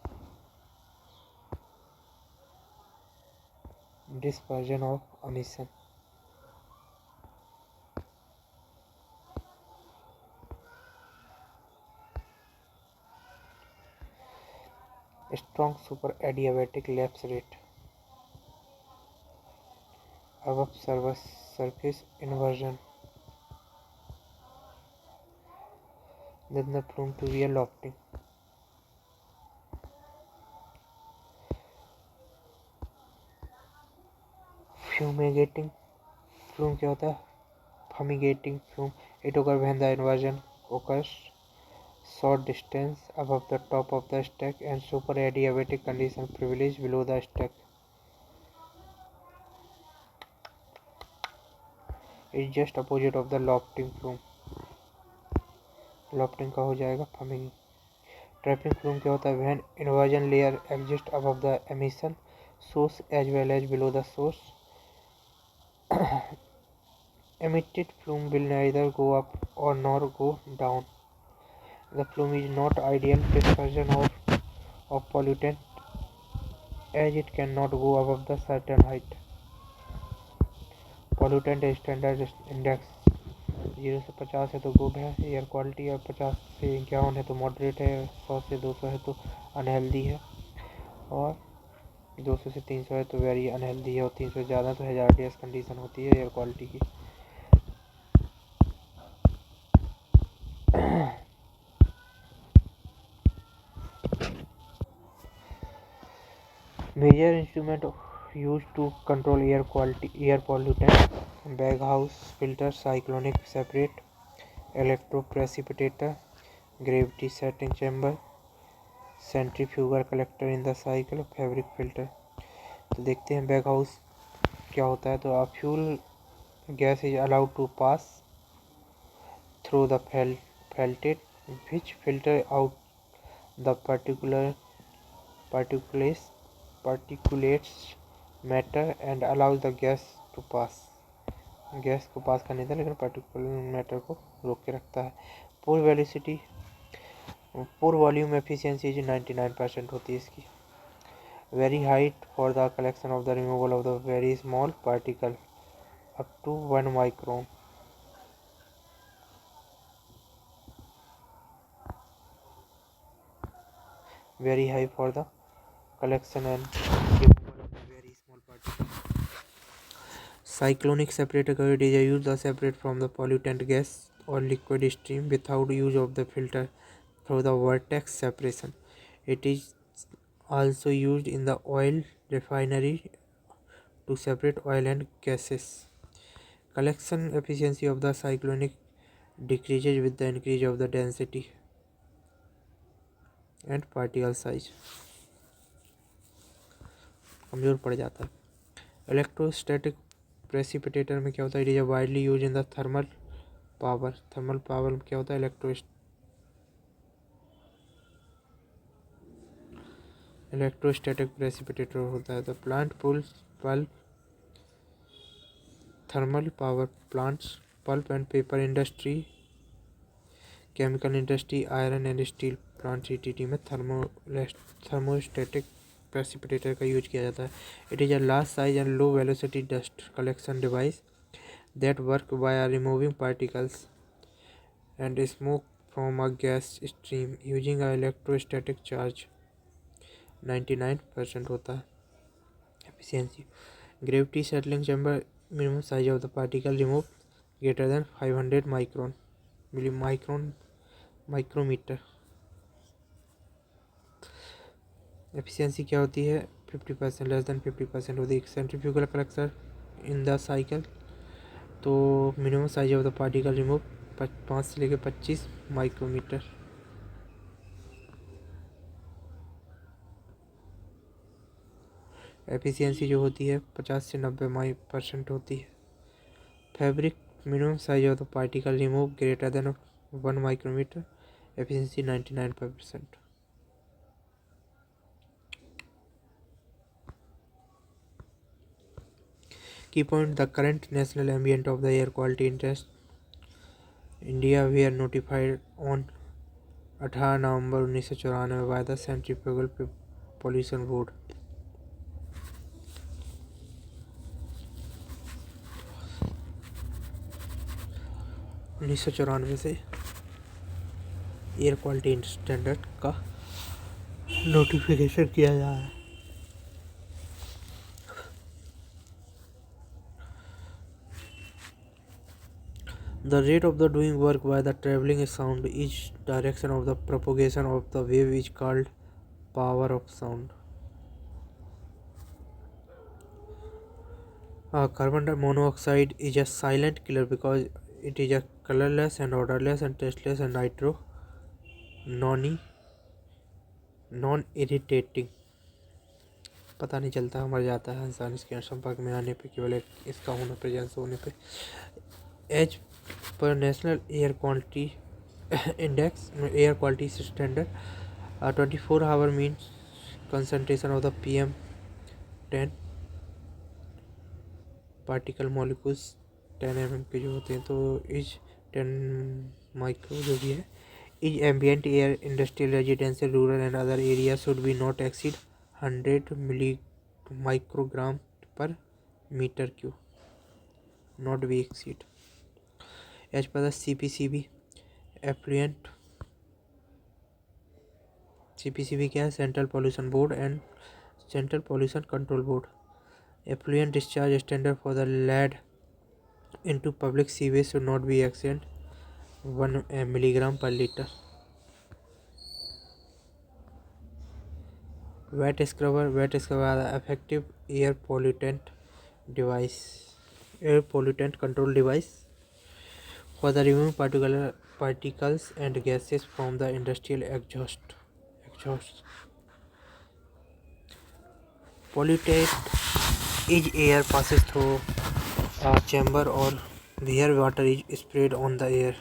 Dispersion of emission. Strong super adiabatic lapse rate above surface inversion, then the plume to be a lofting. Fumigating plume क्या होता है? Fumigating plume it occurs when the inversion occurs short distance above the top of the stack and super adiabatic condition prevails below the stack. It is just opposite of the lofting plume. Lofting का हो जाएगा fuming. Trapping plume क्या होता है? When inversion layer exist above the emission source as well as below the source emitted plume will neither go up or nor go down. The plume is not ideal dispersion of pollutant as it cannot go above the certain height. Pollutant standard index 0 से 50 है तो good है air quality, और 50 से 51 है तो moderate है, 100 से 200 है तो अनहेल्दी है, और 200 से 300 है तो वेरी अनहेल्दी है, और 300 से ज़्यादा तो हैजार्डियस कंडीशन होती है एयर क्वालिटी की। Major instrument use to control air pollutant: bag house filter, cyclonic separate, electroprecipitator, gravity setting chamber, centrifugal collector in the cycle, fabric filter. तो देखते हैं बैग हाउस क्या होता है। तो आप fuel gas is allowed to pass through the felted which filter out the particulates matter and allows the gas to pass। Gas को pass करने देता है लेकिन पार्टिकुलर मैटर को रोक के रखता है। पोर वॉल्यूम एफिशिएंसी 99% होती है इसकी। Very height for the collection of the removal of the very small particle up to 1 micron. very high for the collection and removal of the very small particles. Cyclonic separator current is used to separate from the pollutant gas or liquid stream without use of the filter through the vortex separation. It is also used in the oil refinery to separate oil and gases. Collection efficiency of the cyclonic decreases with the increase of the density and particle size. कमज़ोर पड़ जाता है. Electrostatic precipitator में क्या होता है? It is widely use in the thermal power. Thermal power में क्या होता है? इलेक्ट्रोस्टैटिक प्रेसिपिटेटर होता है. The plant pulls pulp thermal power plants, pulp and paper industry, chemical industry, iron and steel plant C T T में थर्मोस्टैटिक प्रेसिपिटेटर का use किया जाता है. It is a large size and low velocity dust collection device that work by removing particles and smoke from a gas stream using a electrostatic charge. 99% होता है. Efficiency. Gravity settling chamber minimum size of the particle remove greater than 500 micrometer. Efficiency क्या होती है? 50%, less than 50% होती है. Centrifugal collector in the cycle, तो minimum size of the particle remove 5 से लेकर 25 माइक्रोमीटर. एफिशिएंसी जो होती है 50 से 90% होती है. Fabric minimum size of the particle remove greater than 1 micrometre. Efficiency 99%. Key point: the current national ambient of the air quality index India were notified on 18 November 1994 by the Centrifugal Pollution Board. से air quality standard का notification किया जा रहा है. The rate of the doing work by the traveling sound each direction of the propagation of the wave is called power of sound. Carbon monoxide is a silent killer because it is a colorless and odorless and tasteless and non-irritating. पता नहीं चलता, मर जाता है इंसान इसके संपर्क में आने पे, केवल इसका होना प्रेजेंस होने पे. As per national air quality index air quality standard 24 hour means concentration of the PM10 particle molecules 10 mm के जो होते हैं, तो इज 10 माइक्रो जो भी है, is ambient air industrial residential rural and other area should be not exceed 100 milli microgram per meter cube, not be exceed. As per the CPCB effluent, CPCB क्या है? Central pollution board and central pollution control board. effluent discharge standard for the lead into public sewage should not be exceed 1 milligram per liter. Wet scrubber are the effective air pollutant control device for the removing particles and gases from the industrial exhaust. Polluted is air passes through a chamber or where water is sprayed on the air.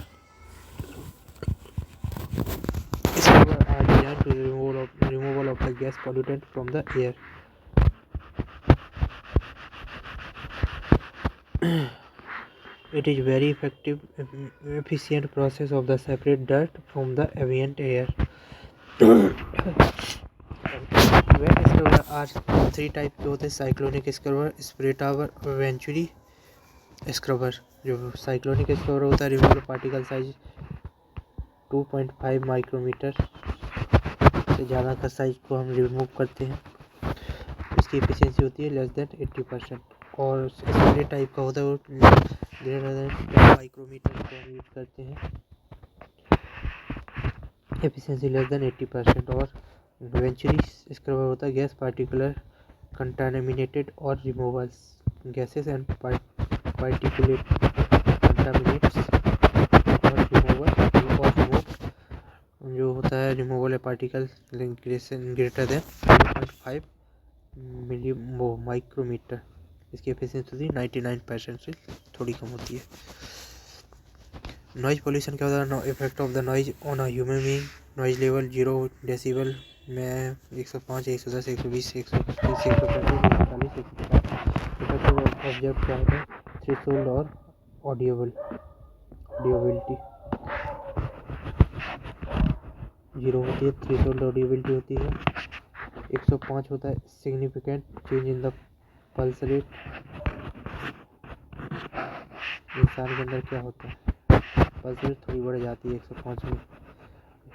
Scrubbers are designed to removal of the gas pollutant from the air. It is very effective, efficient process of the separate dirt from the ambient air. Wet scrubber are 3 type के होते हैं: cyclonic scrubber, spray tower और venturi scrubber. जो cyclonic scrubber होता है, removal particle size 2.5 micrometer से ज़्यादा का साइज को हम रिमूव करते हैं। इसकी एफिशिएंसी होती है लेस देन 80%। और सेकेंडरी टाइप का होता है वो ग्रेटर देन 10 माइक्रोमीटर को हम यूज करते हैं, एफिशिएंसी लेस देन 80%। और इवेंचुअली स्क्रबर होता है गैस पार्टिकुलर कंटामिनेटेड और रिमूवल्स गैसेस एंड पार्टिकुलेट कंटामिनेट्स और रिमूव जो होता है रिमूवल पार्टिकल ग्रेटर देन 3.5 मिली माइक्रोमीटर। इसकी एफिशिएंसी होती है 99% से थोड़ी कम होती है। नॉइज पोल्यूशन क्या होता है? Effect of the noise on a human being. Noise level 0 decibel में 105, 110, 120, 125, 135, 140, 150। इफेक्ट ऑब्जर्व क्या होता है? थ्रेशोल्ड और ऑडियोबिलिटी 0 होती है, थ्रेशोल्ड ऑडियोबिलिटी होती है। 105 होता है significant change in the pulse rate. इंसान के अंदर क्या होता है? पल्स रेट थोड़ी बढ़ जाती है 105 में।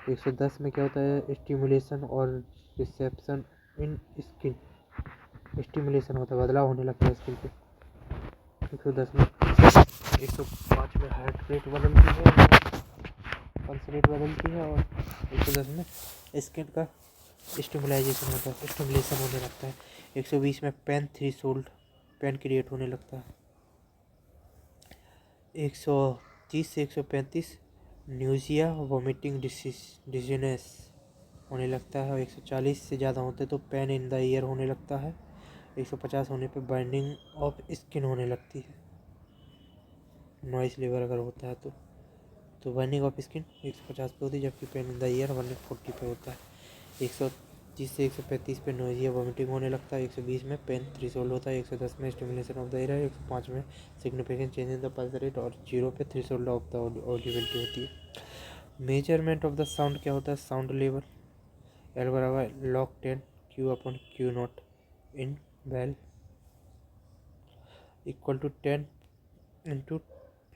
110 में क्या होता है? स्टिमुलेशन और रिसेप्शन इन स्किन। स्टिमुलेशन होता है, बदलाव होने लगता है स्किन पे 110 में। 105 में हार्ट रेट बदलती है, पल्स रेट बदलती है। और 110 में स्किन का स्टिमुलाइजेशन होता है, स्टिमुलेशन होने लगता है। 120 में पेन थ्रेशोल्ड, पेन क्रिएट होने लगता है। 130 से 135 न्यूजिया, वोमिटिंग, डिजीनेस होने लगता है। और 140 से ज़्यादा होते तो पेन इन द ईयर होने लगता है। 150 होने पे बर्निंग ऑफ स्किन होने लगती है। नॉइस लेवल अगर होता है तो बर्निंग ऑफ स्किन 150 पे होती है, जबकि पेन इन द ईयर 140 पे होता है। 130 से 135 पे नोइजिया वोमिटिंग होने लगता है। 120 में पेन थ्रेशोल्ड होता है। 110 में स्टिमुलेशन ऑफ द ईयर। 105 में significant change in the pulse rate. और 0 पे थ्रेशोल्ड ऑफ द ऑडिबिलिटी होती है। मेजरमेंट ऑफ द साउंड क्या होता है? साउंड लेवल एल बराबर log 10 Q upon Q nought in bel equal to 10 into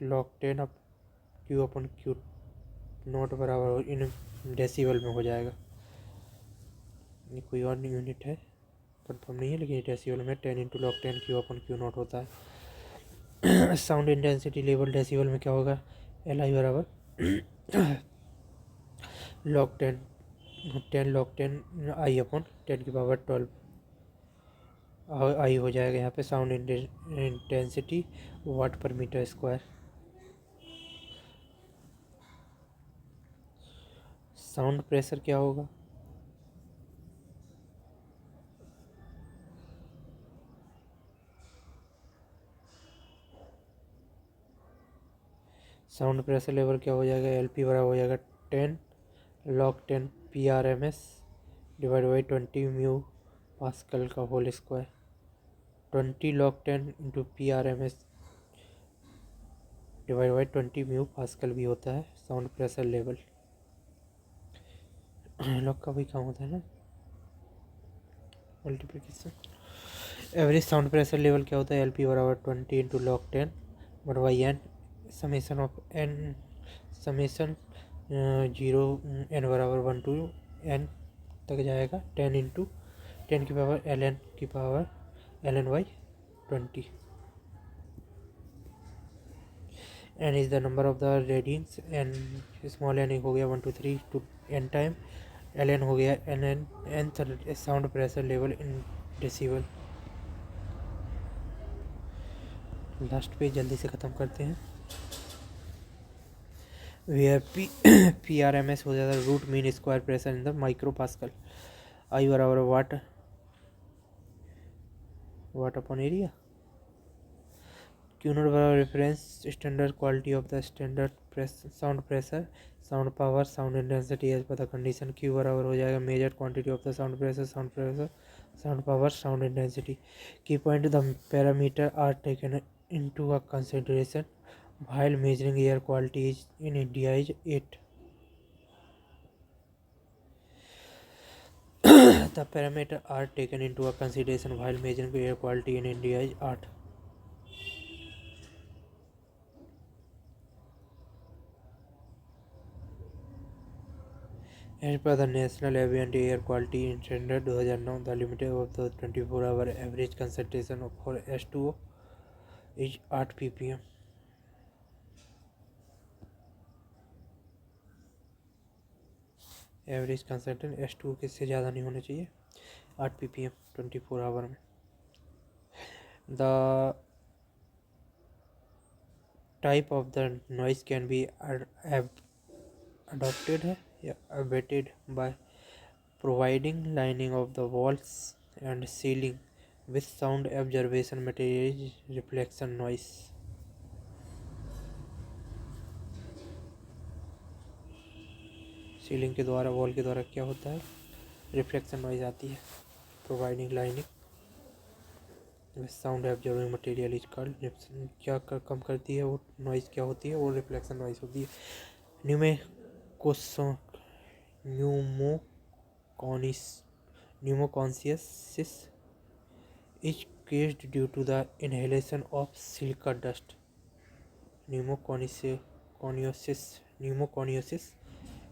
log 10 of Q upon Q nought बराबर in decibel में हो जाएगा। ये कोई और यूनिट है, कंफर्म नहीं है, लेकिन डेसिबल में 10 into log 10 Q upon Q not होता है। साउंड इंटेंसिटी लेवल डेसिबल में क्या होगा? एल आई बराबर log 10 log 10 आई अपॉन 10 की पावर 12 आई हो जाएगा यहाँ पे। साउंड इंटेंसिटी वाट per metre square. Sound pressure क्या होगा? साउंड प्रेशर लेवल क्या हो जाएगा? एल पी बराबर हो जाएगा 10 log 10 PRMS divide by 20 mu pascal का whole square. 20 log 10 into PRMS divide by 20 mu pascal भी होता है साउंड प्रेशर लेवल। लॉग का भी काम होता है ना, multiplication. Average sound pressure level क्या होता है? एल पी बराबर 20 into log 10 one by N summation of N summation 0 N बराबर 1 टू एन तक जाएगा। 10 इंटू 10 की पावर एल एन की power L N by 20। N is the number of the radians. N small N हो गया 1 2 3 to N time. L N हो गया N N N sound pressure level in decibel. Last पे जल्दी से ख़त्म करते हैं। Where P R M S हो जाता है root mean square pressure in the micro pascal. I बराबर watt upon area. Q not बराबर reference standard quality of the standard sound pressure, sound power, sound intensity as per the condition. Q बराबर हो जाएगा measure quantity of the sound pressure, sound power, sound intensity. Key point the parameter are taken into a consideration while measuring air quality is in India is 8. The parameters are taken into a consideration while measuring air quality in India is 8. As per the National Ambient Air Quality Standard 2009, the limit of the 24-hour average concentration for S2O is 8 ppm. Average concentration S2O के से ज़्यादा नहीं होना चाहिए, 8 ppm 24 our में. The type of the noise can be adopted है या abated by providing lining of the walls and ceiling with sound absorption material reflection noise. Ceiling के द्वारा, वॉल के द्वारा क्या होता है, रिफ्लेक्शन नॉइज आती है. Providing lining with sound absorbing material is called. क्या कम करती है वो नॉइज़, क्या होती है वो, रिफ्लेक्शन नॉइज़ होती है. Pneumoconiosis is caused due to the inhalation of silica dust. Pneumoconiosis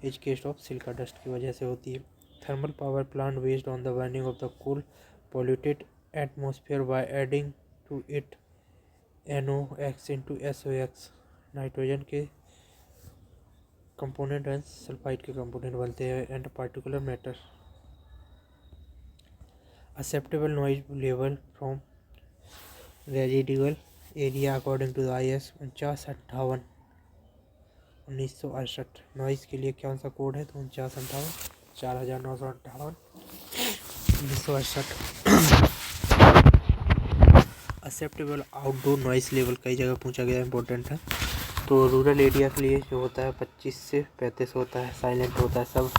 is caused of silica dust की वजह से होती है. Thermal power plant based on the burning of the coal polluted atmosphere by adding to it NOx into SOx. Nitrogen के component and sulphide के component बनते हैं and particular matter. Acceptable noise level from residual area according to the IS 4958 noise के लिए कौन सा code है, तो 4958 4958 1968. एक्सेप्टेबल आउटडोर नॉइस लेवल कई जगह पूछा गया, इंपॉर्टेंट है. तो रूरल एरिया के लिए जो होता है 25 से 35 होता है, साइलेंट होता है. सब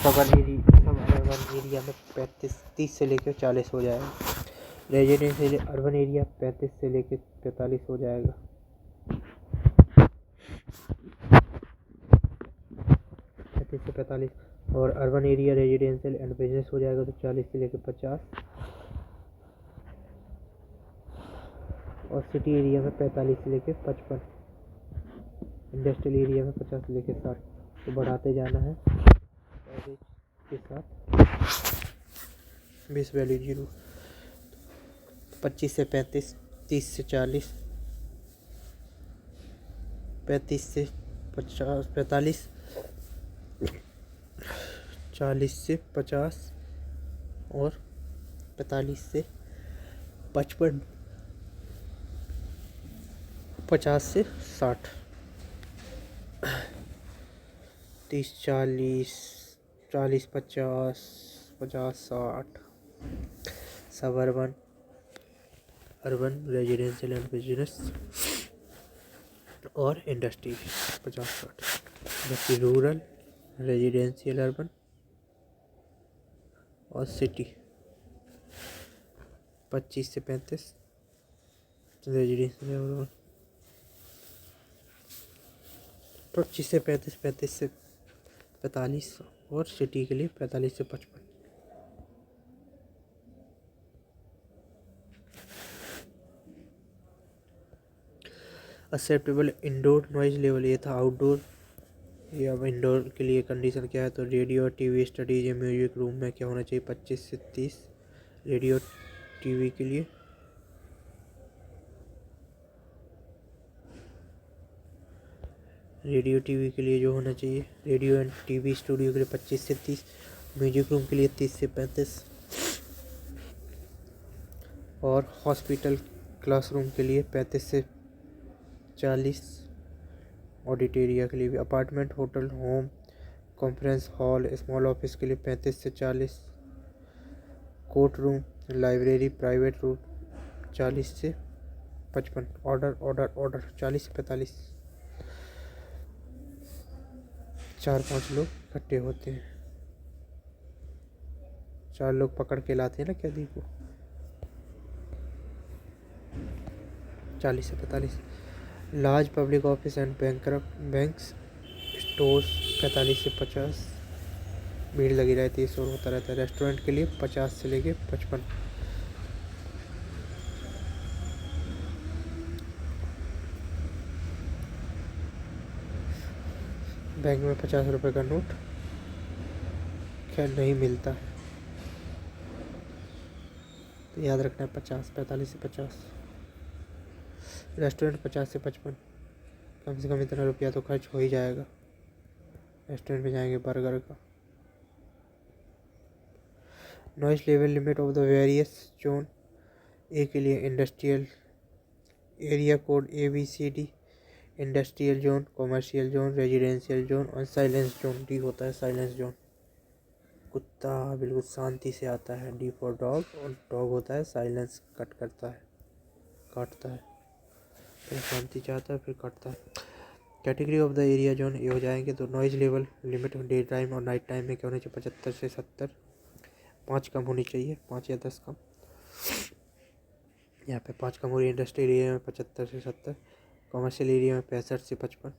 अर्बन एरिया में 30 से लेकर 40 हो जाएगा. रेजिडेंशियल अर्बन एरिया 35 से लेकर 45 हो जाएगा. 35 से 45. और urban area residential and business हो जाएगा तो 40 से लेकर 50. और सिटी एरिया में 45 से लेकर 55. इंडस्ट्रियल एरिया में 50 से लेकर 60. तो बढ़ाते जाना है एवरेज के साथ. Base value 0. 25 से 35, 30 से 40, 35 से 50, 45, 40 से 50 और 45 से 55, 50 से 60, 30, 40, 40, 50, 50, 60. सब अर्बन रेजिडेंशियल एंड बिजनेस और इंडस्ट्री 50, 60. जबकि रूरल रेजिडेंशियल अर्बन और सिटी 25 से 35 रेजिडेंशियल अर्बन. 25 से 35, 35 से 45 और सिटी के लिए 45 से 55. एक्सेप्टेबल इंडोर नॉइज लेवल, ये था आउटडोर. ये अब इंडोर के लिए कंडीशन क्या है, तो रेडियो और टीवी स्टडीज या म्यूजिक रूम में क्या होना चाहिए, 25 से 30 रेडियो टीवी के लिए. रेडियो टीवी के लिए जो होना चाहिए, रेडियो एंड टीवी स्टूडियो के लिए 25 से 30, म्यूजिक रूम के लिए 30 से 35 और हॉस्पिटल क्लासरूम के लिए 35 से 40. ऑडिट एरिया के लिए भी, apartment, hotel, home, conference hall, small office के लिए 35 से 40, court room, library, private room 40 से 55, ऑर्डर 40 से 45. 4-5 लोग इकट्ठे होते हैं, 4 लोग पकड़ के लाते हैं ना कैदी को. 40 से 45. Large public office and banks stores 45 से 50, भीड़ लगी रहती है, शोर होता रहता है. रेस्टोरेंट के लिए 50 से लेके 55. बैंक में 50 रुपये का नोट खैर नहीं मिलता, तो याद रखना है 50, 45 से 50। रेस्टोरेंट 50 से 55, कम से कम इतना रुपया तो खर्च हो ही जाएगा। रेस्टोरेंट में जाएंगे बर्गर का। Noise level limit of the various zone. A के लिए industrial area code ABCD, industrial zone, commercial zone, residential zone और साइलेंस जोन। डी होता है साइलेंस जोन। कुत्ता बिल्कुल शांति से आता है, डी फॉर डॉग, और डॉग होता है साइलेंस, कट करता है, काटता है, फिर शांति चाहता है, फिर काटता है। Category of the area zone ये हो जाएंगे। तो noise level limit day time और नाइट टाइम में क्या होना चाहिए? 75 से 70, 5 कम होनी चाहिए, 5 या 10 कम। यहाँ पे 5 कम हो रही है। इंडस्ट्रियल एरिया में 75 से 70, कॉमर्शियल एरिया में 65 से 55,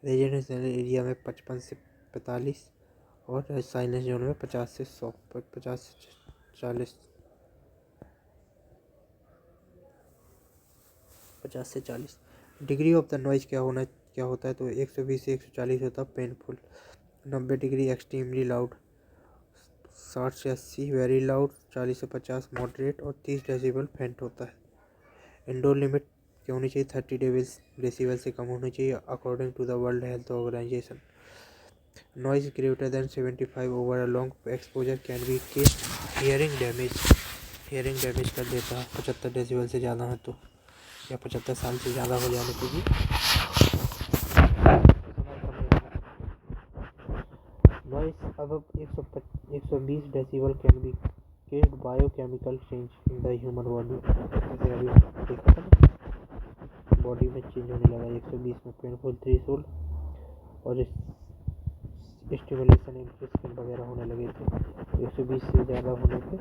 रेजिडेंशियल एरिया में 55 से 45 और साइलेंस जोन में 50 से 100, 50 से 40, 50 से 40। डिग्री ऑफ द नॉइज क्या होता है? तो 120 से 140 होता है पेनफुल, 90 डिग्री एक्सट्रीमली लाउड, 60 से 80 वेरी लाउड, 40 से 50 मॉडरेट और 30 डेसिबल फेंट होता है। इंडोर लिमिट क्या होनी चाहिए? 30 डेसिबल से कम होनी चाहिए according to the world health organization. Noise greater than 75 over a long exposure can be cause hearing damage कर देता है। 75 डेसिबल से ज़्यादा है तो, या 75 साल से ज़्यादा हो जाने पे भी नॉइस अब 120 decibel can be केस्ड biochemical change in the human body. जैसे अभी देखा था ना, बॉडी में चेंज होने लगा 120 में, पेनफुल थ्रेशोल्ड और स्टिमुलेशन इंक्रीज वगैरह होने लगे थे। 120 से ज़्यादा होने पे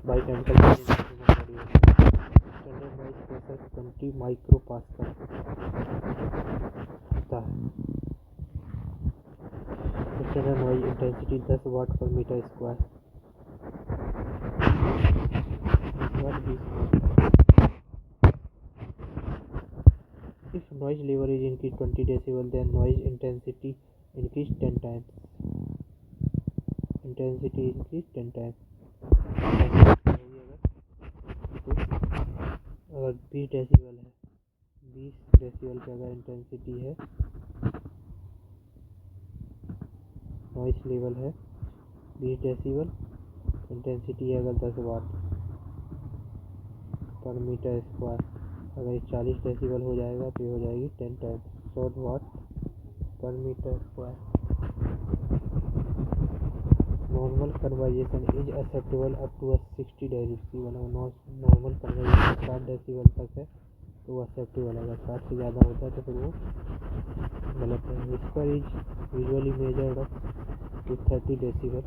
biochemical change in human body होता है। स्टैंडर्ड नॉइज प्रेशर 20 माइक्रोपास्कल होता है। Standard noise intensity 10 watt per metre square. If noise level is increased 20 decibel, then noise intensity increase 10 times. Intensity increase 10 times. अगर 20 डेसिबल है, 20 डेसिबल की अगर intensity है, noise level है 20 डेसिबल, इंटेंसिटी है अगर 10 वाट पर मीटर स्क्वायर। अगर 40 decibel हो जाएगा तो ये हो जाएगी 10 times, 100 watt per metre square. Normal conversation is acceptable up to 60 decibel. Normal conversation 60 decibel तक है तो वो एक्सेप्टेबल है। अगर 60 से ज़्यादा होता है तो फिर वो गलत है। Whisper is usually measured up to 30 decibel.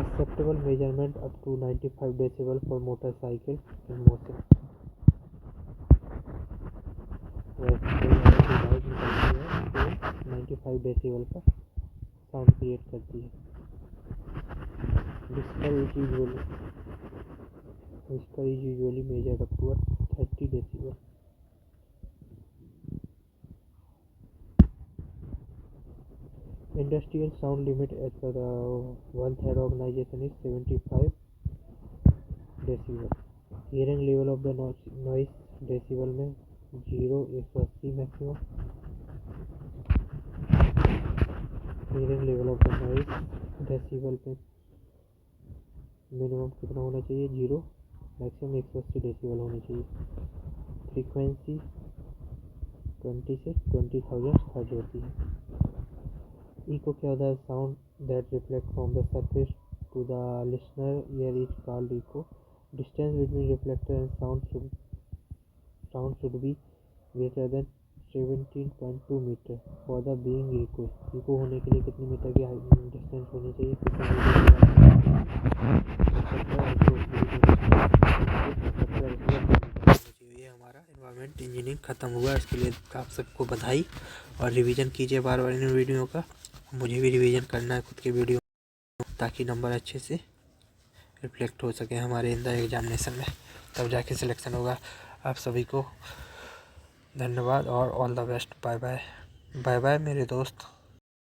Acceptable measurement up to 95 decibel for motorcycle in motion। Bike निकलती है तो 95 डेसिबल का साउंड क्रिएट करती है। Whisper is usually measured up to 30 decibel। Industrial sound limit as per the World Health Organization is 75 decibel। Hearing level of the noise decibel में 0 180 maximum. Hearing level of the noise decibel पे minimum कितना होना चाहिए? 0, maximum 180 decibel होनी चाहिए। Frequency 20 से 20,000 hertz होती है। इको क्या होता है? Sound that reflect from the surface to the listener ear is called echo. Distance between reflector and sound should be greater than 17.2 metre for the being echo. Echo होने के लिए कितने मीटर की डिस्टेंस होनी चाहिए? ये हमारा एनवायरनमेंट इंजीनियरिंग ख़त्म हुआ। इसके लिए आप सबको बधाई, और रिवीजन कीजिए बार बार इन वीडियो का। मुझे भी रिवीजन करना है खुद के वीडियो, ताकि नंबर अच्छे से रिफ्लेक्ट हो सके हमारे इन द एग्जामिनेशन में, तब जाके सिलेक्शन होगा। आप सभी को धन्यवाद और all the best. Bye bye, bye bye मेरे दोस्त।